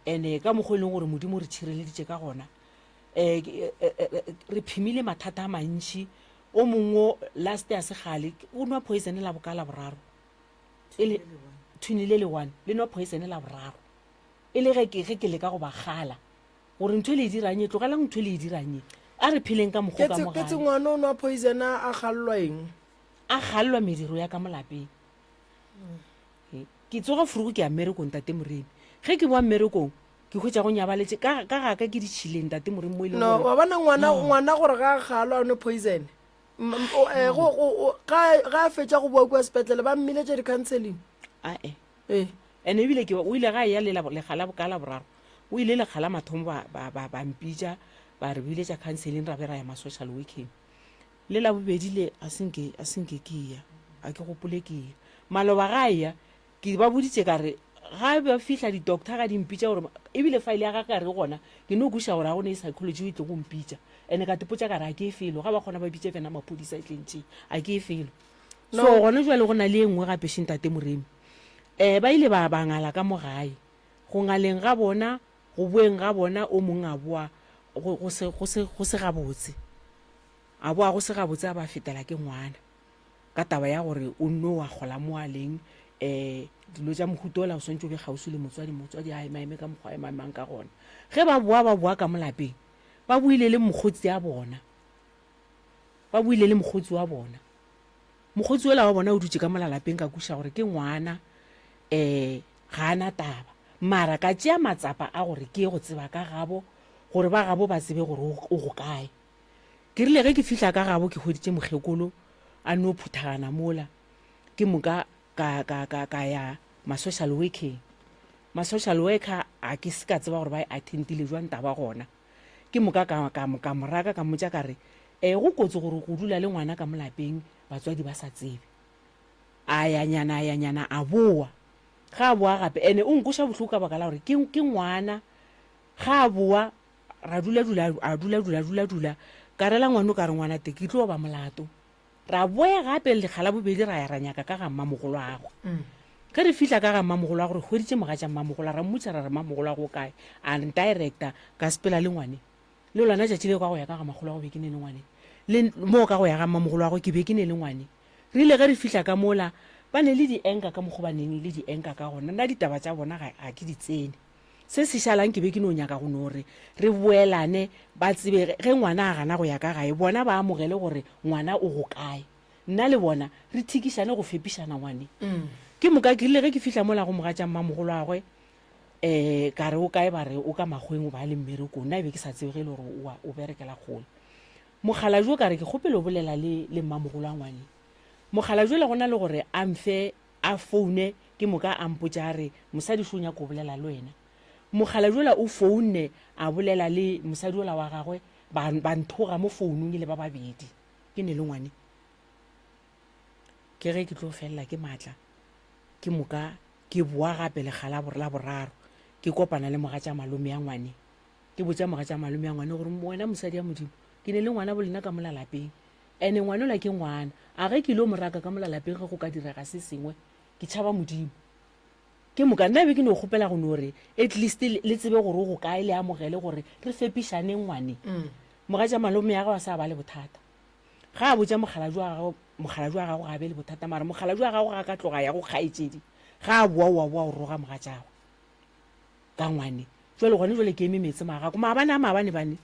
and-e ka mokgwa e leng gore modimo re tšhireleditše ka gona re phimile mathata a mantši o mongwe last ya segale o nwa poison la boka la boraro thunile le 1 le nwa poison la boraro e le ge ke leka go ba gala gore ntho e le e diranye tlogelang ntho e le e diranye a re pheleng ka mokgo ka ke mogale ngwana o nwa poison a gallwa eng a gallwa mediro ya ka molapeng ke tsoga furugo ke ya mmerekong tate moremi ge ke boa mmerekong ke hwetša go nyabaletse ka ga ka ke ditšhileng tate moremi mo e leng no gore wa bona ngwana gore ga a gallwa a nwe poison ga a fetša go boa kua sepetlele ba mmiletse di-counseling ae ee and ebile o ile ga ya legala bokala boraro o ile legala mathomo ba mpitša ba re biletša counseling ra be ra ya ma-social working le la bobedi le a senke ke ya a ke gopole ke ya maloba ga ya ke ba boditše ka re ga ba fihla di-doctor ga di mpitša gore ebile file ya ga ka re gona ke no kuša gore ga gone e psychology o itle go mpitša and-e ka tepotša ka re a ke e felo ga ba kgona ba bitše fena maphodisa e tlentšeng a ke e felo so gone jale go na le e nngwe gape šentate moremi ba ile ba ngala ka mo gae go ngaleng ga bona go bueng ga bona o mongwe a boa go se gabotse a boa go se gabotse a ba fetela ke ngwana ka taba ya gore o nne wa gola mo a leng dilo tša mohuto ola o swantse o be kgausi le motswadi a emaeme ka mokgwa emamang ka gona ge ba boa ka molapeng ba buile le mokgotsi wa bona mokgotsi ola wa bona o dutse ka molalapeng ka kuša gore ke ngwana ga ana taba mara ka tšea matsapa a gore ke go tseba ka gabo gore ba gabo ba tsebe gore o go kae ke rile ge ke fihla ka gabo ke hweditše mokgekolo a no phuthagana mola ke moka ka ya ma-social working ma-social worker a ke se ka tseba gore ba e attendile jwang taba gona ke moka ka moraka ka motša ka re go kotsi gore go dula le ngwana ka molapeng batswadi ba sa tsebe a yanyana a boa ga a boa gape ene o nkoša bohloko ka baka la gore ke ngwana ga a boa ra dula ka rela ngwane o ka re ngwana te ke tlo ba molato ra boya gape legala bobedi ra ya ra nyaka ka ga mmamogolo a go ge re fihla ka ga mmamogolo a gore hweditše moga tša mmamogolo ra mmotša ra re mmamogolo a go kae a director ka sepela le ngwane le lona tšatši le kwa go ya ka ga magolo a go be ke ne le ngwane le mo ka go ya ga mmamogolo a go ke be ke ne le ngwane re ile ge re fihla ka mola ba ne le dienka ka mokgo ba neng le dienka ka gona nna ditaba tša bona ga ke di tsene se se šalang ke be ke no nyaka go no re boelane ba tsebe ge ngwana a gana go ya ka gae bona ba amogele gore ngwana o go kae nna le bona re thikišane go fepišana ngwane ke moka ke rile ge ke fihla mola go moga tša mmamogolo a gwe ka re o kae ba re o ka makgweng ba le mmerekong nna e be ke sa tsebegele gore o berekela kgole mogala jo ka re ke kgopele o bolela le mmamogolo a ngwane mogala jo le gona le gore a mfe a foune ke moka a mpotša re mosadi šo nyako o bolela le wena mogala jola o foune a bolela le mosadi ola wa gagwe ba nthoga mo founung le ba babedi ke ne le ngwane ke ge ke tlo felela ke matla ke moka ke boa gape legala la boraro ke kopana le moga tša malome ya ngwane ke botša moga tša malome ya ngwane gore wena mosadi ya modimo ke ne le ngwana bolena ka molalapeng ene ngwane ola ke ngwana a ge ke ilo moraka ka molalapeng ge go ka direga se sengwe ke tšhaba modimo ke moka nna be ke no kgopela go no re at least le tsebe gore o go kae le amogele gore re fepišane ngwane moga tša malome ya gago a sa ba le bothata ga a botša mogala jwa gago ga be le bothata mara mogala jwa gago ga ka tloga ya go kgaetšedi ga a boa o roga moga tšago ka ngwane jwale gone jwale ke eme metse magako maabane a maabane bane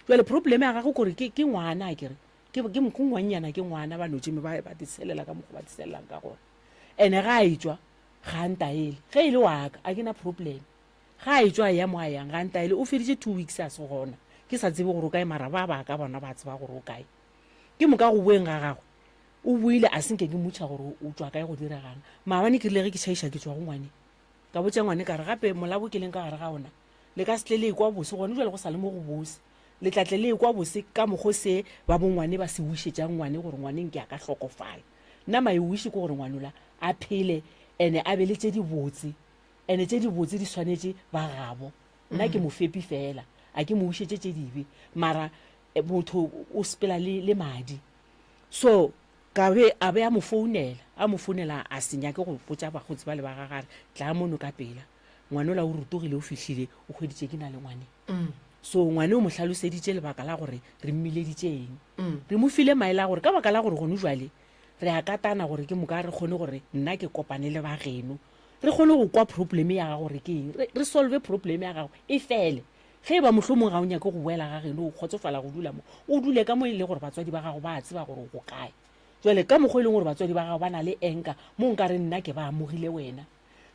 jwale problem ya gago kore ke ngwana a kere ke ngwannyana ke ngwana ba notšeme ba diselela ka mokgo ba diselelang ka gona ene ga a etswa ga ntaele ge e le waka a ke na problem ga a etswa ya mo a yang ga ntaele o feditše 2 weeks a se gona ke sa tsebe gore o kae mara ba ka bona ba tseba gore o kae ke moka go bueng ga gagwe o buile a senke ke motšha gore o tswa kae go diragana maabane ke rile ge ke tšhaiša ke tswa go ngwane ka botša ngwane ka re gape molabo ke leng ka gare ga ona le ka setle le ekwa bose gone jwale go sa le mo go bose le tlatle le ekwa bose ka mokgo se ba bongwane ba se wišetšang ngwane gore ngwaneng ke a ka hlokofala nna mae wiše ke gore ngwane ola a phele ene a be le tše dibotse ene tše dibotse di swanetše ba gabo nna ke mofepi fela a ke mo wišetše tše dibe mara motho o sepela le madi so ka be a be a mo founela a senya ke go potša bagotsi ba le ba gagare tla mono ka pela ngwane ola o rutogile o fihlile o hweditše ke na le ngwane so ngwane o mo hlaloseditše lebaka la gore re mmileditše eng re mo file maele a gore ka baka la gore gone jwale re a katana gore ke moka re kgone gore nna ke kopane le ba geno re kgone go kwa problem ya gago gore ke eng re solve problem ya gago e fele ge ba mohlomong ga o nyake go boela ga geno o kgotsofala go dula mo o dule ka mo e le gore batswadi ba gago ba tseba gore o go kae jwale ka mokgwa e leng gore batswadi ba gago ba na le enka mo nka re nna ke ba amogile wena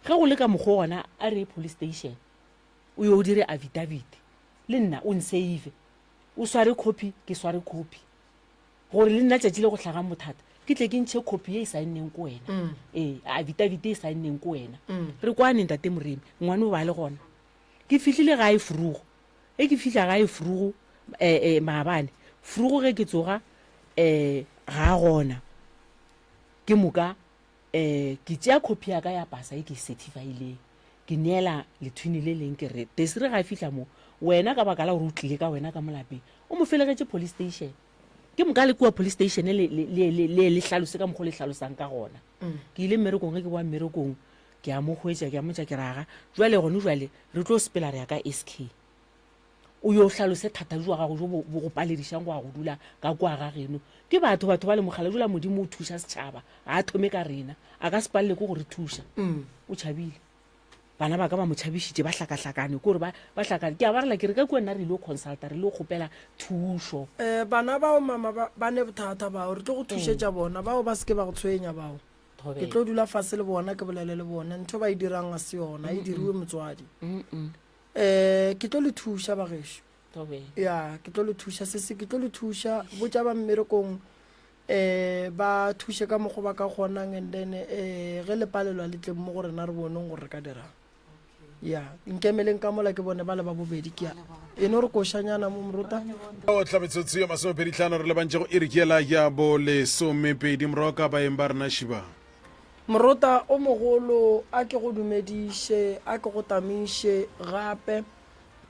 ge go le ka mokgwa ona a re police station o yo o dire affidavit le nna o nsave o sware copy ke sware copy gore le nna tšatši le go tlhagang bothata ke tle ke ntšhe copy e e saenneng ko wena affidavit e e saenneng ko wena re kwane ntate Moremi ngwane o ba le gona ke fihlile gae Frugo e ke fihla gae Frugo maabane Frugo ge ke tsoga ga gona ke moka ke tšea copy ya ka ya pasa e ke certifyileng ke neela lethwini le leng ke re desire ga fihla mo wena ka baka la gore o tlile ka wena ka molapeng o mo felegetše police station ke moka le kua police station le hlalose ka mokgwa le hlalosang ka gona ke ile mmerekong ge ke boa mmerekong ke a mo hwetša ke a motša ke raga jwale gone jwale re tlo sepela re ya ka SK o yo hlalose thata jwa gago jo bo go paledišang go a go dula ka kwa ga geno ke batho ba le mogala jula modimo o thuša setšhaba a thome ka rena a ka se palele ko gore thuša o tšhabile bana ba ka ba mo tšhabišitše ba hlakahlakane kore ba hlakane ke a ba rela ke re ka kua nna re ile o consulta re ile o kgopela thušo bana bao mama ba ne bothata bao re tlo go thušetša bona bao ba seke ba go tshwenya bao ke tlo dula fase le bona ke bolele le bona ntho ba e dirang a se yona e diriwe motswadi ke tlo le thuša bagešo ya ke tlo le thuša sese ke tlo le thuša botša ba mmerekong ba thuše ka mokgwa ba ka kgonang and then ge le palelwa le tleng mo gore na re boneng gore re ka dirang ya nkemeleng ka mola ke bone ba le ba bobedi ke ene gore košanyana mo moruta o tlhabetsotse yo masomepeditlhano re lebantse go irikiela ya bo lesomepedi moroka baeng ba rena šiba moruta o mogolo a ke go dumediše a ke go tamiše gape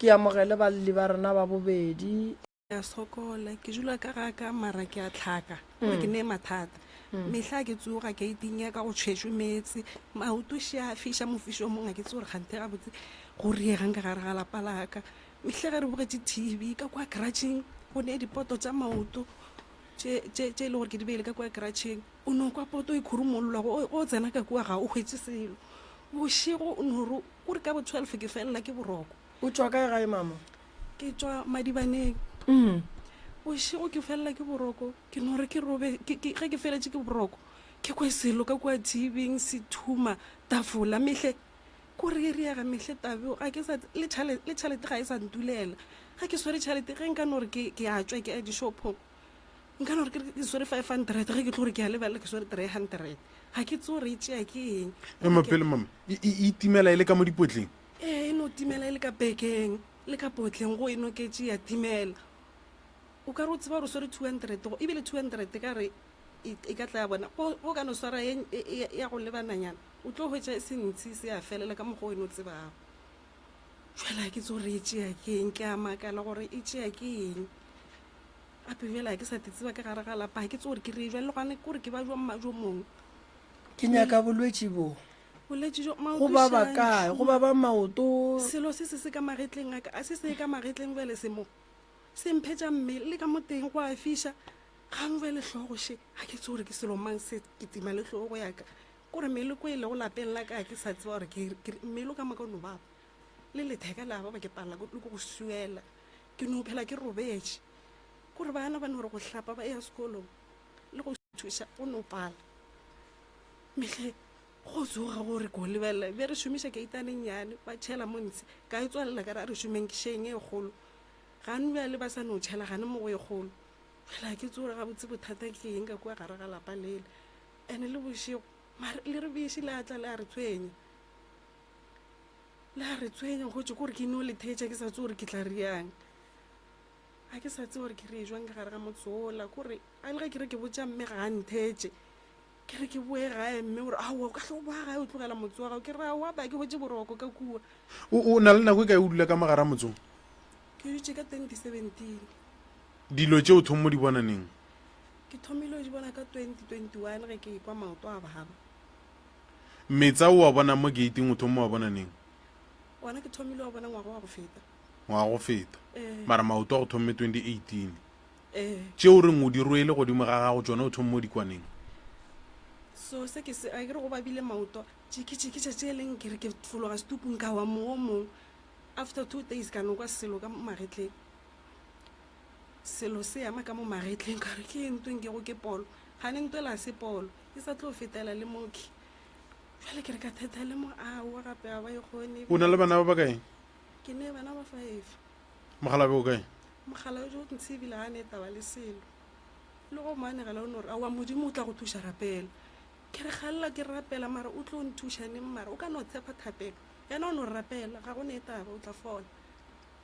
ke amogele baleli ba rena ba bobedi ya sokola ke jula ka ga ka mara ke a tlhaka gore ke ne mathata mehla ke tsoga ke itinya ka go tšhetšwe metsi maoto a fiša mofišo o mongwe ke tse gore kgante gabotse go riegang ka gare ga lapa laka mehla ge re bogetse TV ka kwa kratšheng go ne dipoto tša maoto tše e le gore ke di beele ka kwa kratšheng o no kwa poto e khurumololwa go tsena ka kua ga o hwetse selo bošego o noro gore ka bo 12 ke felela ke boroko o tswa kae gae mama ke tswa Madibaneng bošego ke felela ke boroko ke nore ke robe ge ke feletše ke boroko ke kwe selo ka kwa TV se thuma tafola mehle ko re riaga mehle tabeo ga ke sa le tšhalete ga e sa ntulela ga ke swere tšhalete ge nka nore ke a tswa ke a dishopong nka nore ke swere 500 ge ke tlo gore ke a lebelela ke swere 300 ga ke tso re tšea ke eng mapele mama e timela e le ka mo dipotleng e no timela e le ka bekeng le ka potleng go eno ke tšea timela o ka re o tseba gore o swere 200 ebile 200 ka re e ka tla bona go ka no swara ya go lebananyana o tlo hwetša se ntshi se a felela ka mokgwa eno tsebago jwale ke tso re e tšea ke eng ke a makala gore e tšea ke eng ape bjela ke sa tseba ka gare ga lapa ke tso gore ke re jwale le gane kore ke ba jwa mmajo mongwe ke nyaka bolwetši bo bolwetši jo go ba ba kae go ba ba maoto selo se ka magetleng a ka a se ka magetleng bjale se mo se mphetša mmele le ka mo teng go a fiša gang bjale tlhogoše ga ke tse gore ke selo mang se ke tima le tlhogo yaka kore mmele ko e le go lapeng la ka ke sa tseba gore mmele o ka maka no baba le letheka la ba ke palela le ko go suela ke no phela ke robetše kore bana ba ne gore go hlapa ba ya sekolong le go thuša o no pala mehle go tsoga gore ko lebelela be re šomiša ke itaneng yane ba tšhela montsi ka e tswalela ka re a re šomeng kešeng e kgolo gane bjale ba sa no tšhela gane mo go e kgolo fela ke tsore gabotse bothata ke eng ka kua gare ga lapa lele ande le bošego mare le re bešo le a tla le a re tshwenya go tse kore ke no le thetša ke sa tse gore ke tla riang ga ke sa tse gore ke re jwang ka gare ga motsola kore a le ga ke re ke botša mme ga a nthetše ke re ke boe gae mme gore aowa o ka tlo boa gae o tlogela motse wa gago ke re aowa ba ke hwetse boroko ka kua o na le nako e ka e o dula ka magara motsong ke dutše ka 2017 dilo tše o thom mo di bonaneng ke thomile o di bona ka 2021 ge ke kwa maoto a baba metsa o a bona mo gating o thom mo wa bonaneng ona ke thomile wa bona ngwago wa go feta go feta mara maoto a go thomme 2018 tšeo o reng o di rwele godimo ga gago tsona o thom mo dikwaneng so se ke re go babile maoto tšikitšikitša tše leng ke re ke fologa setupong ka wa moo mongwe after 2 days ka no kwa selo ka mo magetleng selo se yama ka mo magetleng ka re ke entweng ke go ke polo ga ne ntwela se polo e sa tlo fetela le moki jale ke re ka theta le mo wa gape a ba e kgone o na le bana ba bakae ke ne bana ba 5 mogala be o kae mogala o jo ntshebile ga ne taba le selo le go manegela o ne gore a wa modimo o tla go thuša rapela ke re galela ke rapela mara o tlo nthušaneng mara o ka no tshepa thapelo yena o no rapela ga go ne taba o tla fola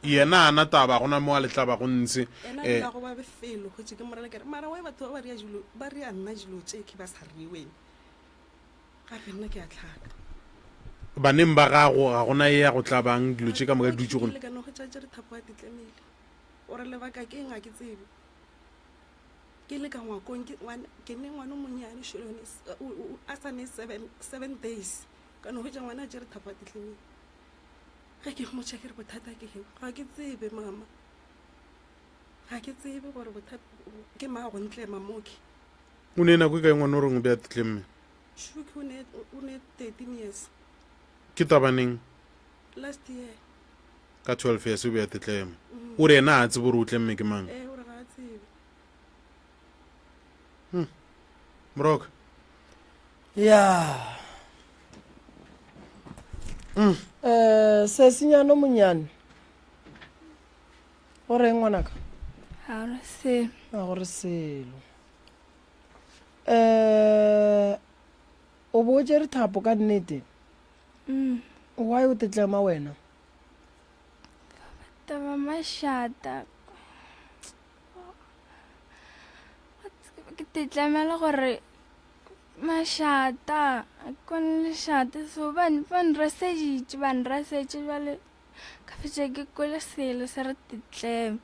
yena ana taba gona mo a letla ba go ntse ena la go ba befelo go tse ke morela ke re mara wa batho ba re a nna dilo tse ke ba sa riweng gape nna ke a tlhaka baneng ba gago ga gona e ya go tla bang dilo tse ka moka dutse gone le ka no go tšatše re thapo a ditlemele ore lebaka ke eng a ke tsebe ke le ka ngwakong ke ne ngwana monyane šolone a sa ne 7 days ka no go tša ngwana a tše re thapo a ditlemele ge ke mmotša ke re bothata ke eng ga ke tsebe mama ga ke tsebe gore bothata ke maa go ntlema moke o ne nako e kae ngwana o reng o be a titlemme shuki o ne 13 years ke tabaneng last year ka 12 years o be a titlemme o re ena a tsebe gore o tlemme ke mang o re ga a tsebe moroka ya sesenyano monyane go reng ngwanaka ga re se a gore selo o bo o tšere thapo ka nnete why o tetlema wena taba mašata ke tetlamela gore mašata kone lešata so banreseditše banresetše jale ka fetša ke kole selo se re tetleme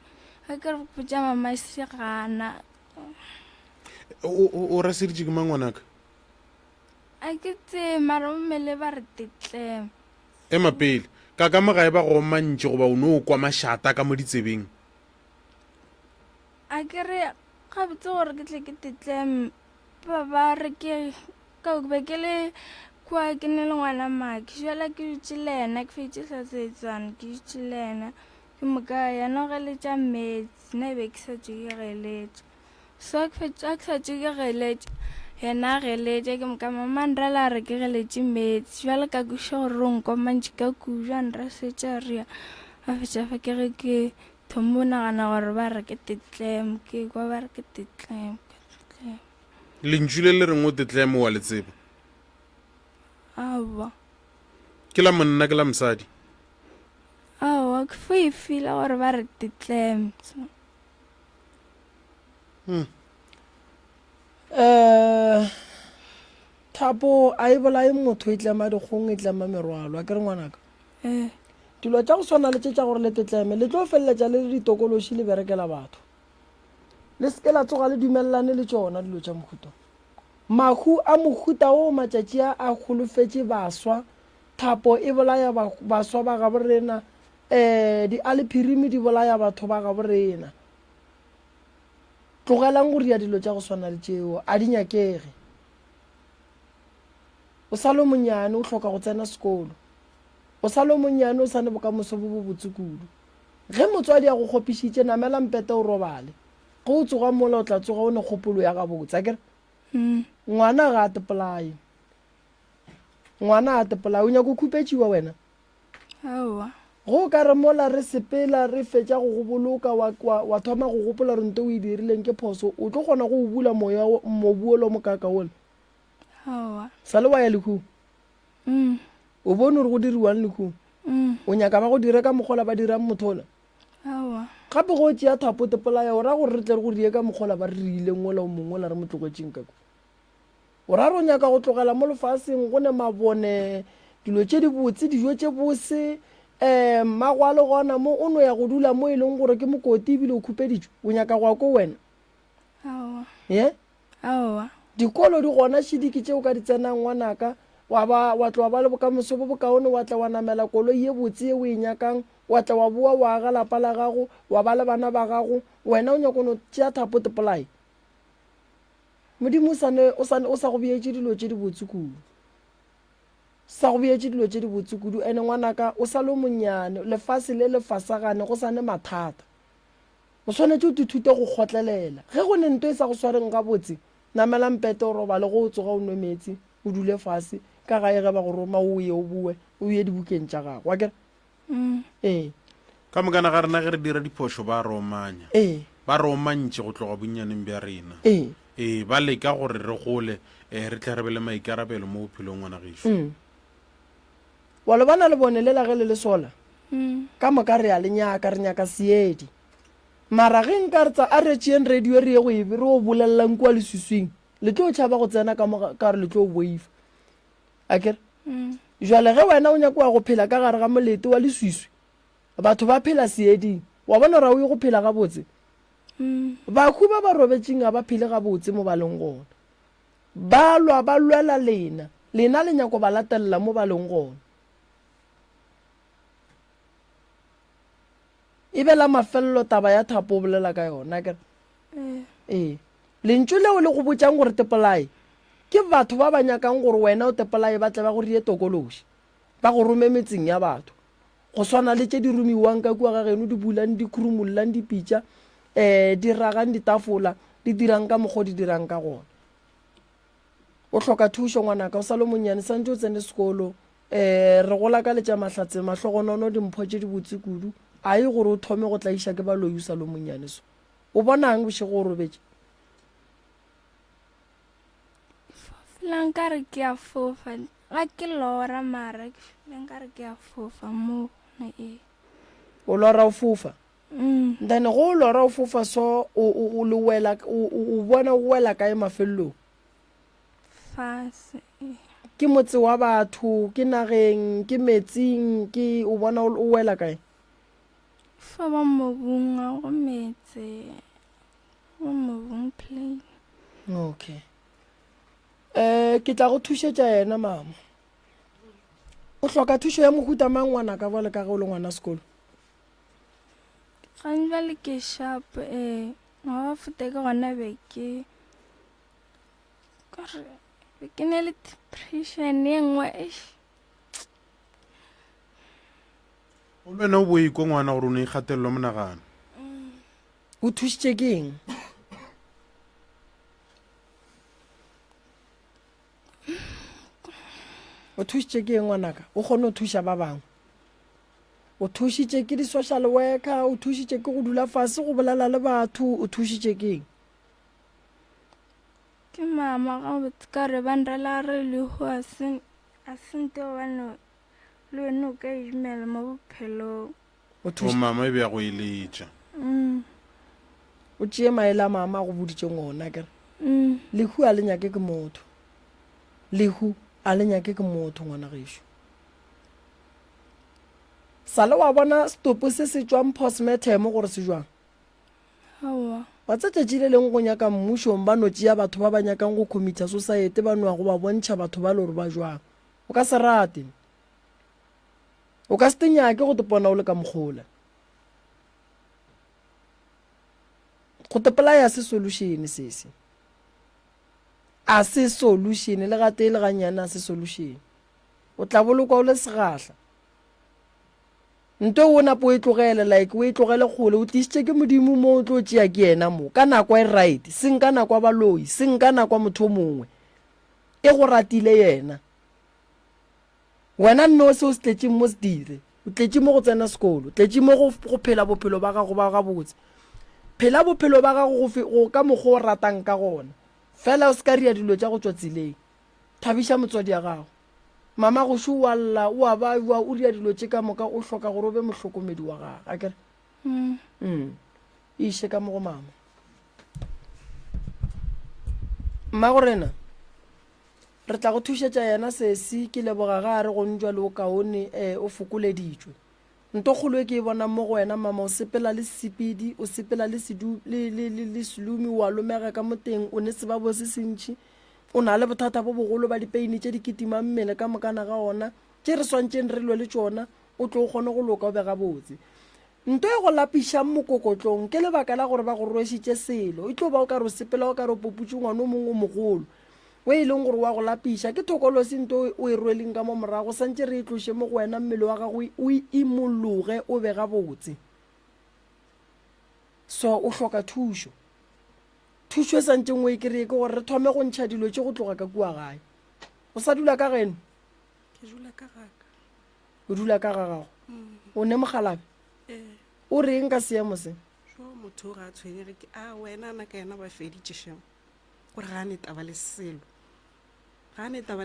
ga ke re potša mama se gana o raseditše ke mang ngwanaka a ke tse mara mmele ba re tetleme ema pele ka mogae ba go mantši goba o ne o kwa mašata ka mo ditsebeng a ke re gabotse gore ke tle ke tetleme ba re ke ka be ke le kwa ke ne le ngwana maki jala ke dutse le ena ke fetse tlatsetsana ke dutse le ena ke moka yana o geletša metsi nna be ke sa tse ke geletša so a ke sa tse ke geletša yena a geletša ke moka mamandrala a re ke geletše metsi jala ka kuša gore o nkomantši ka kuja nrasetša ria a fetša fa ke ge ke thomo nagana gore ba re ke tetleme ke kwa ba re ke tetleme lentšu le le reng o tetleme wa le tseba awa ke la monna ke la mosadi awa ke fo e fila gore ba re tetleme thapo a e bolae motho e tlema dikgong e tlema merwalo a ke re ngwanaka dilo tša go swana le tše tša gore le tetleme le tlo feleletša le le ditokološi le berekela batho le seke la tsoga le dumelelane le tšona dilo tša mohuta mahu a mohuta o matšatši a golofetše baswa thapo e bolaya baswa ba gabo rena di-alphirimi di bolaya batho ba gabo rena tlogelang go ria dilo tša go swana le tšeo a di nyakege o sa le monyane o hloka go tsena sekolo o sa le monyane o sa ne bokamoso bo bo botse kudu ge motswadi a go kgopišitše namela mpete o robale go o tsoga mola o tla tsoga o ne kgopolo ya gabotse a kere ngwana ga a tepolae o nyako khupetšiwa wena awa go ka re mola re sepela re fetša go go boloka wa thoma go gopola re nte o e dirileng ke phoso o tlo kgona go o bula mobuolo mokaka ole awa sa le wa ya lekhu o bone gore go diriwang lekhu o nyaka ba go dire ka mokgola ba dirang mothola awa gape go tšea thapo tepolaya o ra gore re tle re go die ka mokgola ba re rileng ola o mongwe la re motlogetseng kako o ra re o nyaka go tlogela mo lefaseng go ne mabone dilo tše di botse dijo tše bose mmago a le gona mo o no ya go dula mo e leng gore ke mokoti ebile o khupeditšwe o nyaka go ya ko wena awa ye awa dikolo di gona šidiki tšeo ka di tsenang ngwanaka wa tloa ba le bokamoso bo bokaone wa tla wa namela koloi ye botse ye o e nyakang wa tla wa boa wa aga lapa la gago wa ba le bana ba gago wena o nyako no tšea thapo tepolae modimo o sa go beetše dilo tše di botse kudu sa go beetse dilo tse di botse kudu ene ngwanaka o sa le monnyane lefase le le fasagane go sane mathata o tshwanetse o tithute go kgotlelela ge go ne nto e sa go swareng ga botse namelang pete o robale go o tsoga o nwe metsi o dule fase ka gae ge ba go roma o ye o bue o ye dibukeng tša gago wa kere ee ka mokana ga rena ge re dira diphoso ba romanya ee ba romantše go tloga bonnyaneng bja rena ee ba leka gore re gole re tle re be le maikarabelo mo bophelong ngwana gešo wa lo bana le bone le la ge le le sola ka moka re a le nyaka re nyaka seedi mara ge nka re tsa a re tšeeng radio re ye go ebe re o bolelelang kua lesuswing le tlo o tšhaba go tsena ka re le tlo o boifa a kere jale ge wena o nyaka wa go phela ka gare ga molete wa lesuswi batho ba phela seeding wa bona ra o ye go phela gabotse bakhu ba ba robetseng a ba phele gabotse mo baleng gona ba lwa ba lwela lena le nyako ba latelela mo baleng gona e bela mafelelo taba ya thapo o bolela ka yona kere ee lentšu leo le go botsang gore tepolae ke batho ba ba nyakang gore wena o tepolae ba tle ba go rie tokološi ba go rome metseng ya batho go swana le tše di romiwang ka kua ga geno di bulang di khurumollang dipitša di ragang ditafola di dirang ka mokgwa di dirang ka gona o hloka thušo ngwanaka o sa le monnyane santse o tsene sekolo re gola ka letša mahlatse mahlogonono dimpho tše di botse kudu a ye gore o thome go tla iša ke baloi o sa le monnyane so o bonang bošego o robetse lankare ke a fofa ga ke lora mara ke lankare ke a fofa mo na o lora o fofa then go o lora o fofa so o le wela o bona o wela kae mafelelong fase ke motse wa batho ke nageng ke metsing ke o bona o wela kae fa ba mobung a go metse go mobung plain okay ke tla go thušetša yena mama o hloka thušo ya mohuta mang ngwana ka bole ka ge o le ngwana sekolo gane bale ke sharp ga ba fute ke gona beke ke ne le depression e nngwe o le wena o boiko ngwana gore o ne ikgatelelwa monagano o thušitše ke eng o thušitše ke eng ngwanaka o kgone o thuša ba bangwe o thušitše ke di-social worker o thušitše ke go dula fase go bolela le batho o thušitše ke eng ke mama ga botse ka re ba nrela re leho a sente gobane le wena o ka imela mo bophelong o mama e be ya go eletša o tšee maele a mama a go boditšeng ona kere lehu a le nyake ke motho lehu a le nyake ke motho ngwana gešo sa le wa bona stopo se se tšwang postmortem gore se jwang aowa wa tsetšatši le leng go nyaka mmušong ba no tšea batho ba ba nyakang go committee society ba noa go ba bontšha batho ba le gore ba jwang o ka se rate o ka se te nyake go tepona o le ka mokgola go tepolaya se solution sese a se solution le gate le ganyana a se solution o tla bolokwa o le segahla nto o napo e tlogele like o e tlogele kgole o tlisitše ke modimo mo o tlo tšea ke yena mo ka nako e right seng ka nako ya baloi seng ka nako ya motho mongwe e go ratile yena wena nno se o se tletšeng mo se dire o tletše mo go tsena sekolo tletše mo go phela bophelo ba gago ba gabotse phela bophelo ba gago go ka mokgwa o ratang ka gona fela o se ka ria dilo tša go tswa tseleng thabiša motswadi ya gago mama go shu walla o a ba o ria dilo tše ka moka o hloka gore o be mohlokomedi wa gago a kere iše ka mo go mama mma gorena re tla go thušetša yena sesi ke leboga ga a re go ntšwa le o kaone o fokoleditšwe nto kgolo e ke e bonang mo go wena mama o sepela le sepedi o sepela le selumi wa lomega ka moteng o ne sebabo se sentšhi o na le bothata bo bogolo ba dipeini tše di kitima mmele ka mokana ga ona tše re swantšeng re lwe le tšona o tlo o kgone go loka o be gabotse nto e go lapišang mokokotlong ke lebaka la gore ba go rwešitše selo e tlo ba o ka re o sepela o ka re o poputše ngwane o mongwe o mogolo o e leng gore wa go lapiša ke thokolosi nto o e rweleng ka mo morago santse re e tloše mo go wena mmele wa gago o imologe o be gabotse so o hloka thušo e santseng o e kry-e ke gore re thome go ntšha dilo tše go tloga ka kua gae o sa dula ka geno ke dula ka gaka o dula ka ga gago o ne mogalabe o reng ka seemo se so motho ga a tshwenyege ke a wena na ka yena ba feditšešeng gore ga a netaba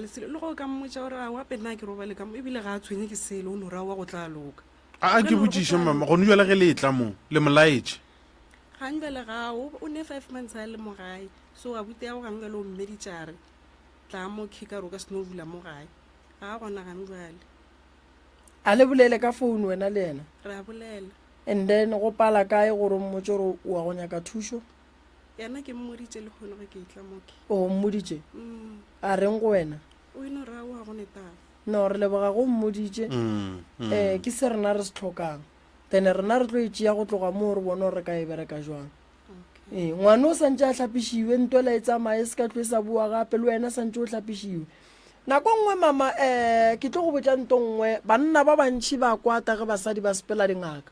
le selo le go ka mmotša gore a wape nna ke robale ka mo ebile ga a tshwenye ke selo o nora wa go tla loka a ke botšiše mama gone jale ge le tla mo le molaetše gang bele gao o ne 5 months a le mo gae so a bute ya go gang bele o mmeditšare tla mo kikaro ka seno bula mo gae ga a gona gang jale a le bolele ka founu wena le ena re a bolela and then go pala kae gore mmotse gore o a go nyaka thušo yena ke mmoditše le kgone ge ke itla moke o mmoditše a reng go wena o eno ra o a go netaba no re leboga go mmoditše ke se rena re se tlhokang then rena re tlo etšea go tloga moo re bone gore re ka e bereka jwang ngwane o santse a tlhapišiwe ntola e tsamaye se ka tlo e sa bua gape le wena santse o tlhapišiwe nako nngwe mama ke tlo go botša nto nngwe banna ba bantšhi ba kwata ge basadi ba sepela dingaka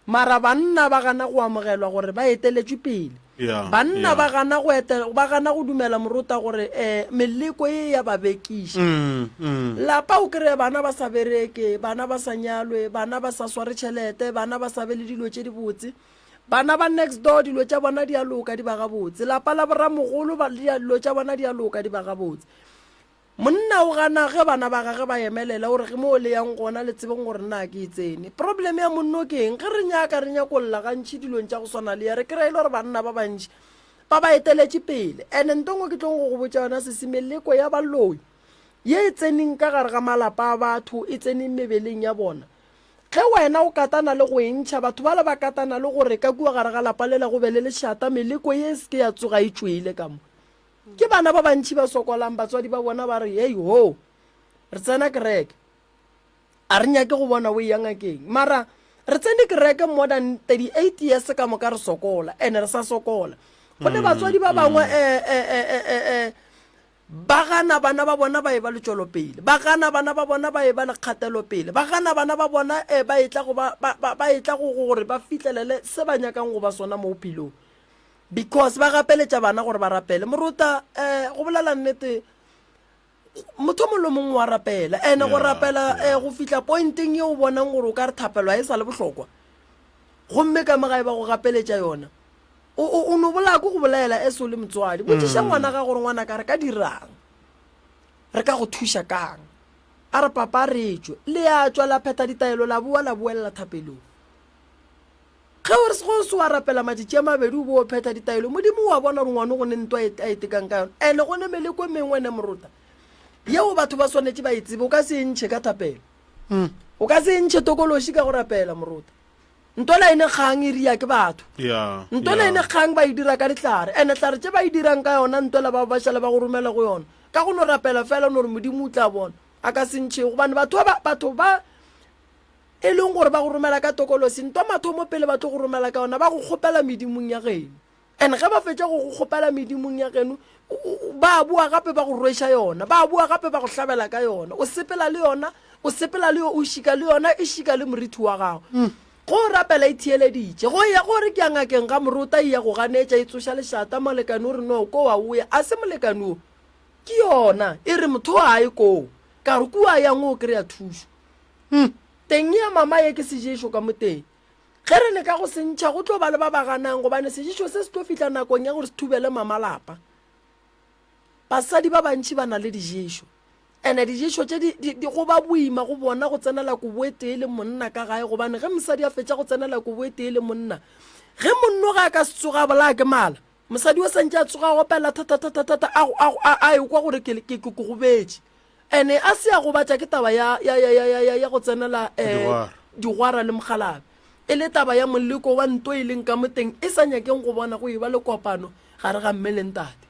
mara banna ba gana go amogelwa gore ba eteletswe pele banna ba gana go dumela morota gore meleko e ya babekiša lapa o kry-e bana ba sa bereke bana ba sa nyalwe bana ba sa sware tšhelete bana ba sa be le dilo tše di botse bana ba next door dilo tša bona di a loka di ba gabotse lapa la boramogolo dilo tša bona di a loka di ba gabotse monna o gana ge bana ba gage ba emelela gore ge mo o le yang gona le tsebeng gore nna ke itsene problem ya monno ke eng ge re nyakolola gantšhi dilong tša go swana le ya re kry-ile gore banna ba bantši ba ba eteletše pele and ntongwe ke tlong go go botša yona sesemeleko ya baloi ye e tseneng ka gare ga malapa a batho e tseneng mebeleng ya bona ge wena o katana le go entšha batho ba le ba katana le gore ka kua gare ga lapa le la go be le lešata meleko ye se ke ya tsoga e tswile ka mo ke bana ba bantšhi ba sokolang batswadi ba bona ba re hei ho re tsena kereke a re nyake go bona o e yangakeng mara re tsene kereke more than 38 years ka moka re sokola and re sa sokola go le batswadi ba bangwe ba gana bana ba bona ba e ba letšwelopele ba gana bana ba bona ba e ba le kgatelopele ba gana bana ba bona ba etla go gore ba fitlhelele se ba nyakang go ba sona mo bophelong because ba gapeletša bana gore ba rapele moruta go bolela nnete motho mongwe le mongwe wa rapela and go rapela go fitlha pointeng ye o bonang gore o ka re thapelo a e sa le bohlokwa gomme ka magae ba go gapeletša yona o no bolako go bolela e se o le motswadi botšiša ngwana ga gore ngwana ka re ka dirang re ka go thuša kang a re papa re tšwe le a tswa la pheta ditaelo la buelela thapelong ge o re go se wa rapela matšatši a mabedi o bo o pheta ditaelo modimo wa bona gore ngwane go ne nto a etekang ka yone and go ne meleko e mengwe ne moruta yeo batho ba swanetše ba itsebe o ka se ntšhe ka thapelo o ka se ntšhe tokološi ka go rapela moruta ntola ene kgang e ria ke batho ntola ene kgang ba e dira ka ditlare and tlare tše ba e dirang ka yona ntola ba bašale ba go romela go yona ka go no rapela fela no re modimo o tla bona a ka se ntšhe gobane batho ba e leng gore ba go romela ka tokolosi ntwa mathomo pele ba tlo go romela ka yona ba go kgopela medimong ya geno and ge ba fetša go kgopela medimong ya geno ba bua gape ba go rweša yona ba bua gape ba go hlabela ka yona o sepela le yona o šika le yona e šika le moriti wa gago go rapela e thieleditše go ya gore ke yangakeng ga moruta e ya go ganetša e tsoša lešata molekane o re no ko wa oya a se molekane o ke yona e re motho a ye koo ka re kua yang o kry-a thušo teng ya mama ye ke seješo ka moteng ge re ne ka go sentšha go tlo ba le ba ba ganang gobane seješo se se tlo fitlha nakong ya gore se thubele mama lapa basadi ba bantšhi ba na le diješo and diješo tše di go ba boima go bona go tsenela kobo e tee le monna ka gae gobane ge mosadi a fetša go tsenela kobo e tee le monna ge monno ga a ka se tsoga bolaya ke mala mosadi wa santse a tsoga gopela thatatatata a ekwa gore ke gobetše ene a se ya go batša ke taba ya go tsenela digwara le mogalabe e le taba ya moleko wa nto e leng ka moteng e sa nyakeng go bona go e ba le kopano gare ga mme le ntate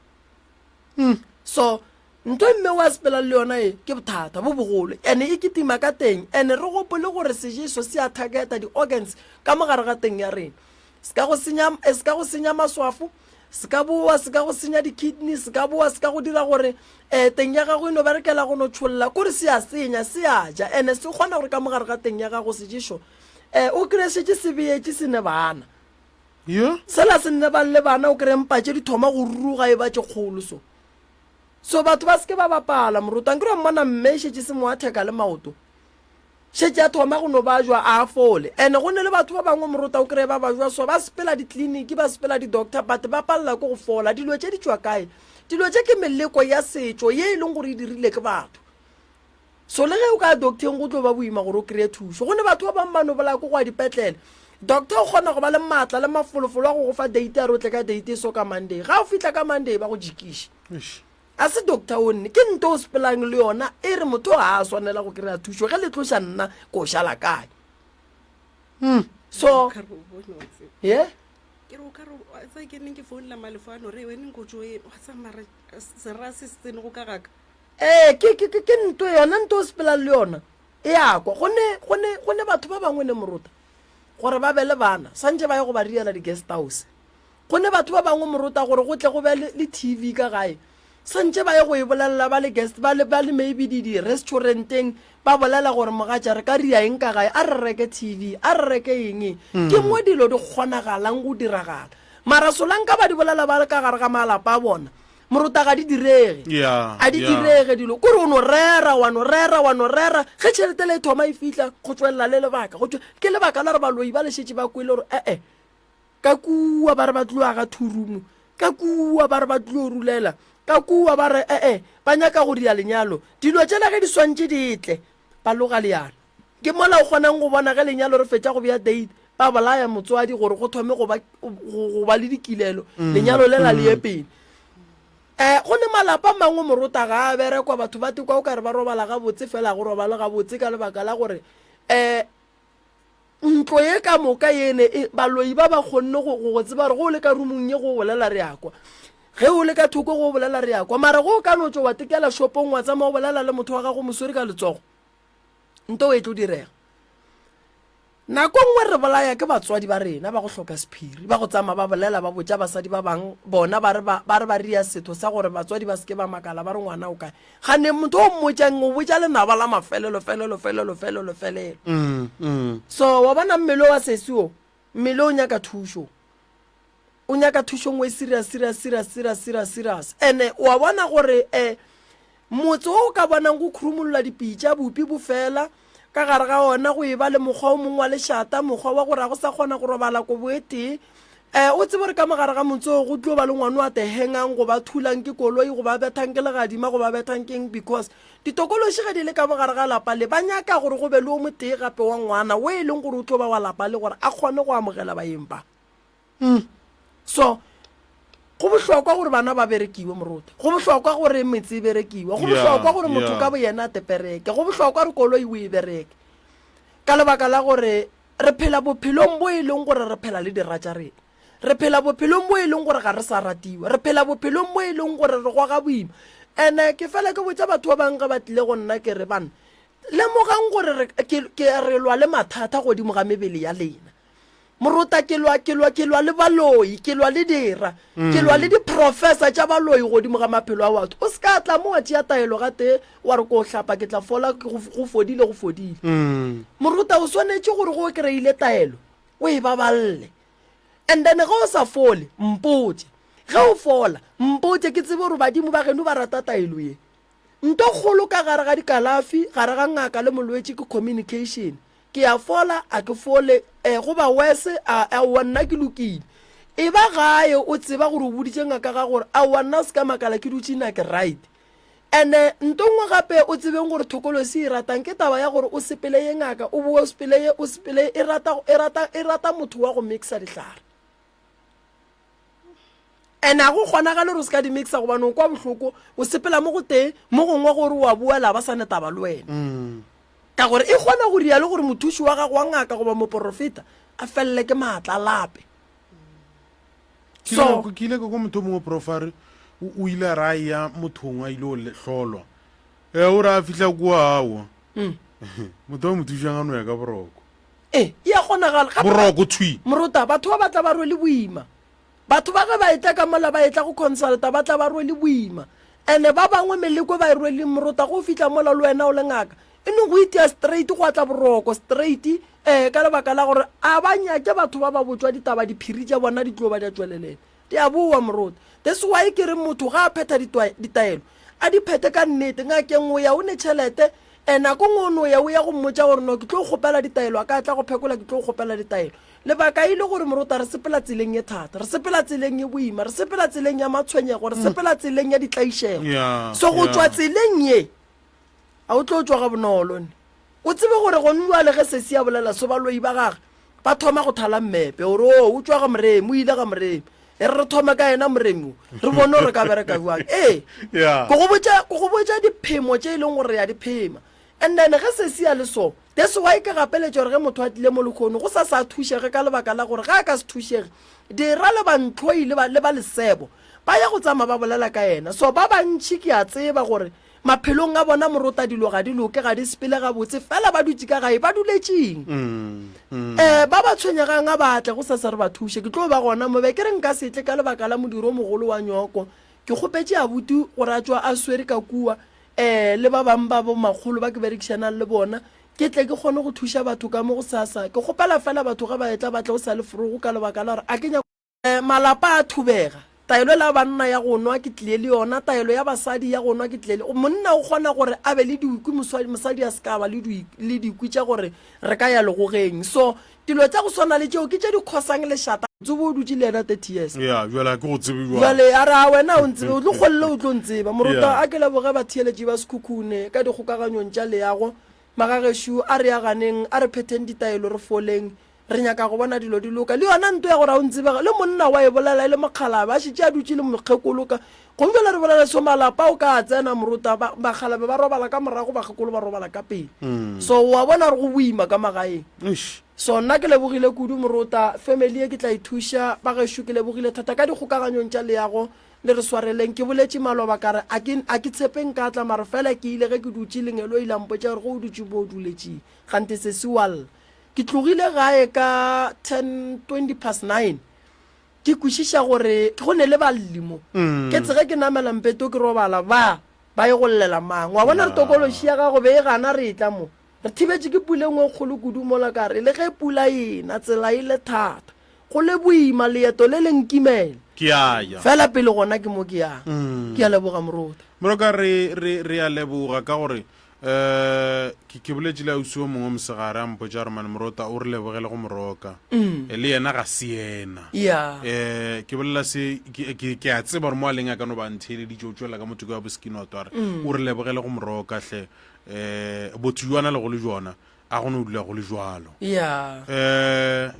so nto mme wa sepela le yona e ke bothata bo bogolo ene e ketima ka teng ene re gopole gore sejeso se a targeta di-organs ka mogare ga teng ya rena se ka go senya maswafo se ka boa se ka go senya di-kidney se ka boa se ka go dira gore teng ya gago e no berekela go no tsholola kore se a senya se a ja and se kgona gore ka mogare ga teng ya gago se jeso o kry-e setse se beetse se ne bana sela se nne ba le bana o kry-e mpatse di thoma go ruruga e ba tse kgolo so batho ba seke ba bapala moruta nkere mmona mme e šetse se mo a theka le maoto šetse a thoma go no ba jwa a fole and go ne le batho ba bangwe moruta o kry-e ba ba jwa so ba sepela ditleliniki ba sepela di-doctor but ba palela ko go fola dilo tse di tswa kae dilo tse ke meleko ya setso ye e leng gore e dirile ke batho so le ge o ka docteng go tlo ba boima gore o kry-e thuso go ne batho ba bangwe ba nobola ko go a dipetlele doctor o kgona go ba le maatla le mafolofolo a go go fa date a re o tle ka date e so ka monday ga o fitlha ka monday ba go jikiše a se doctor o nne ke nto o sepelang le yona e re motho ga a swanela go kry-a thuso ge le tloša nna ko šala kae so ye ke re o ka re ke neng ke founela malefo ano re wene nkotso e wa tsamara sera se se tsene go ka gaka ke nto yona nto o sepelang le yona e yakwa gone batho ba bangwe ne moruta gore ba be le bana santse ba ye go ba riela di-guest house gone batho ba bangwe moruta gore go tle go be le TV ka gae santse ba ye go e bolelela ba le guest ba le maybe di-restauranteng ba bolela gore mogatša re ka ria eng ka gae a re reke TV a re reke eng ke mo dilo di kgonagalang go diragala mara solang ka ba di bolela ba le ka gare ga malapa a bona moruta ga di direge a di direge dilo kore o no rera wa no rera ge tšhelete le thoma e fitlha go tswelela le lebaka ke lebaka la re baloi ba lešetse ba kwele gore ka kua ba re ba tlo aga thurumo ka kua ba re ba tlo rulela ka kua ba re ba nyaka go dia lenyalo dilo tsela ge di swantse ditle ba loga leano ke mola o kgonang go bona ge lenyalo re fetša go bja date ba bolaya motswadi gore go thome go ba le dikilelo lenyalo le la le epeng go ne malapa mangwe moruta ga a berekwa batho ba tikwa o ka re ba robala gabotse fela go robala gabotse ka lebaka la gore ntlo ye ka moka ene baloi ba ba kgonne go tseba gore go le ka rumong ye go bolela re yakwa ge o le ka thoko go bolela re yakwa mara go ka no tswa wa tikela shopong wa tsamaya o bolela le motho wa gago mosori ka letsogo nto o e tlo direga nako nngwe re bolaya ke batswadi ba rena ba go hloka sephiri ba go tsamaya ba bolela ba botja basadi ba bang bona ba re ba ria setho sa gore batswadi ba seke ba makala ba re ngwana o kae ga ne motho o mmotjang o botja le naba la mafelelo so wa bona mmele wa sesio mmele o nyaka thuso o nyaka thuso ngwe serious ene wa bona gore motse o ka bonang go khurumulla dipitša bopi bo fela ka gare ga ona go e ba le mokgwa o mongwe wa lešata mokgwa wa gore a go sa kgona go robala ko boetee o tsebe gore ka mogare ga motse o go tlo ba le ngwane wa tehengang go ba thulang ke koloi go ba bethang ke legadima go ba bethang keng because ditokološi ge di le ka mogare ga lapa le ba nyaka gore go be le o motee gape wa ngwana o e leng gore o tlo ba wa lapa le gore a kgone go amogela baeng ba so go bohlokwa gore bana ba berekiwe moruta go bohlokwa gore metse e berekiwe go bohlokwa gore motho ka bo yena a tepereke go bohlokwa gore koloi o e bereke ka lebaka la gore re phela bophelong bo e leng gore re phela le dira tša rena re phela bophelong bo e leng gore ga re sa ratiwa re phela bophelong bo e leng gore re go ga boima and ke fela ke botsa batho ba bangwe ba tlile go nna ke re bana lemogang gore re lwa le mathata godimo ga mebele ya lena moruta ke lwa le baloi ke lwa le dira ke lwa le di-professor tša baloi godimo ga maphelo a batho o se ka tla mo wa tšea taelo ga te wa re ko hlapa ke tla fola go fodile moruta o swanetše gore go kry-ile taelo o e baballe and then ge o sa fole mpotse ge o fola mpotse ke tsebe gore badimo ba geno ba rata taelo ye nto kgolo ka gare ga dikalafi gare ga ngaka le molwetši ke communication ke a fola a ke fole go ba wese a wanna ke lokile e ba gae o tseba gore o boditše ngaka ga gore a wanna se ka makala ke dutše nna ke right and ntongwe gape o tsebeng gore thokolosi e ratang ke taba ya gore o sepele ye ngaka o boe o sepele e rata motho wa go mixa dihlare and a go kgonagale re o se ka di mixa gobane o kwa bohloko o sepela mo go teng mo gongwe gore wa buela ba sa ne taba le wena ka gore e kgona go ria le gore mothuši wa gago wa ngaka goba moprofeta a felele ke maatla lape so ke ile go motho mongwe profare o ile ra ya mothong a ile o hlolwa o ra fihla kwa awa motho o mothušang ano ya ka boroko ya kgonagala boroko thui moruta batho ba batla ba rwele boima batho ba ge ba etla ka mola ba etla go consulta ba tla ba rwele boima ande ba bangwe meleko ba e rwele morota go fitlha mola le wena o le ngaka e ne go itia straight go atla boroko straight ka lebaka la gore a ba nyake batho ba ba botswa ditaba diphiri tša bona di tlo ba di a tswelelele di a boa morota that's why ke re motho ga a phetha ditaelo a di phete ka nnete ngakeng o ya o ne tšhelete nako ngwe o ya o ya go mmotsa gore no ke tlo gopela ditaelo a ka tla go phekola ke tlo gopela ditaelo lebaka ile gore morota re sepela tseleng ye thata re sepela tseleng ye boima re sepela tseleng ya matshwenyego re sepela tseleng ya ditlaišego so go tswa tseleng ye a o tlo tswa ga bonolo o tsebe gore go nwa le ge se se ya bolela so baloi ba gage ba thoma go thala mmepe gore o tswa ga moremi o ile ga moremi re thoma ka ena moremi re bone gore ka bereka buang ko go botsa diphemo tše e leng gore ya diphema and then ge se se ya le so that's why ke gapeletša gore ge motho a tlile mo lekgono go sa thušege ka lebaka la gore ga a ka se thušege dira le bantlhoi le ba lesebo ba ya go tsama ba bolela ka ena so ba bantšhi ke a tseba gore maphelong a bona morota dilo ga di loke ga di sepele ga botse fela ba dutse ka gae ba duletseng ba ba tshwenyegang a batle go sa re ba thuše ke tlo ba gona mobe ke re nka setle ka lebaka la modiro mogolo wa nyoko ke kgopetse a buti gore a tswa a swere ka kua le ba bang ba bo magolo ba ke berekišanang le bona ke tle ke kgone go thuša batho ka mo go sasa ke kgopela fela batho ga ba etla batle go sa le forogo ka lebaka la gore a kenya malapa a thubega taelo la banna ya go nwa ke tlile le yona taelo ya basadi ya go nwa ke tlile monna o kgona gore a be le diukwi mosadi a ska ba le diukwi tša gore re ka ya legogeng so dilo tša go swana le tšeo ke tše di khosang lešata tsebo o dutse le ena 30 years jale a re a wena o ntsebe o tlo kgolele o tlo ntseba morota a ke leboge batheeletši ba sekhukhune ka dikgokaganyong tša leago magagešo a re yaganeng a re phetheng ditaelo re foleng re nyaka go bona dilo di loka le yona nto ya gore a o ntsebega le monna wa e bolela le mokgala ba šitše a dutse le mokgekoloka gomfela re bolela so malapa o ka tsena morota bagalabe ba robala ka morago bagekolo ba robala ka pele so wa bona re go boima ka magaeng so nna ke lebogile kudu morota family e ke tla ithuša bagešo ke lebogile thata ka dikgokaganyong tša leago le re swareleng ke boletše maloba kare a ke tshepeng ka tla mare fela ke ile ge ke dutse lengelo e lampotša gore go o dutse bo o duletše gante se sewalla ke tlogile gae ka 9:20 ke kwešiša gore ke go ne le balimo ke tsege ke namela mpeto ke robala ba ye go llela mang wa bona re tokološi ya gago be e gana re tla mo re thibetse ke pula engwe kgolo kudu mola ka re le ge pula ena tsela ile thata go le boima leeto le lenkimele fela pele gona ke mo ke yang ke a leboga morota moroka re a leboga ka gore ke boletše le ausi o mongwe mosegare a mpotša gore mane morota o re lebogele go moroka le yena ga se yena ke bolela se ke a tseba gore mo a leng a ka no ba ntheeleditše o tswela ka motho ka wa bosekinoto are o re lebogele go moroka hle botho jwana le go le jona a go no dula go le jwalo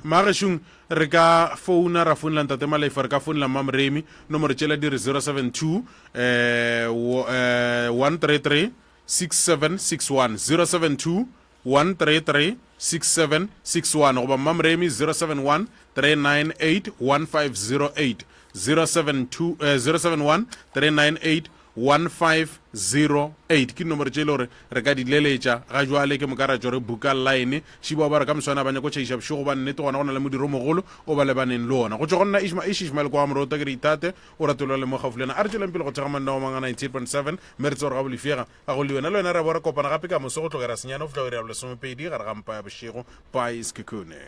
magešong re ka founa ra founela ntate malaifa re ka founela mamremi nomoro tšela dire 072 133 6761 072 133 6761 goba mamremi 071 398 1508 071 398 1508 ke nomoro tše le gore re ka di leletša ga jwale ke mokaratšo re buka line šiba ba re ka moswana ba nyako tšhaiša bošego ba nnete gona go na le modiro mogolo o ba lebaneng le ona go tšwa go nna išmael kwa morota ke re itate o ratolwa le mo gafulena a re tšweleng pele go thega manna o manga 98.7 mme re tse gore ga bolefega ga go le wena le wena re bo re kopana gape ka moso go tlogera senyana o fitla go realo lesomepedi gare ga mpa ya bošego pa iskekone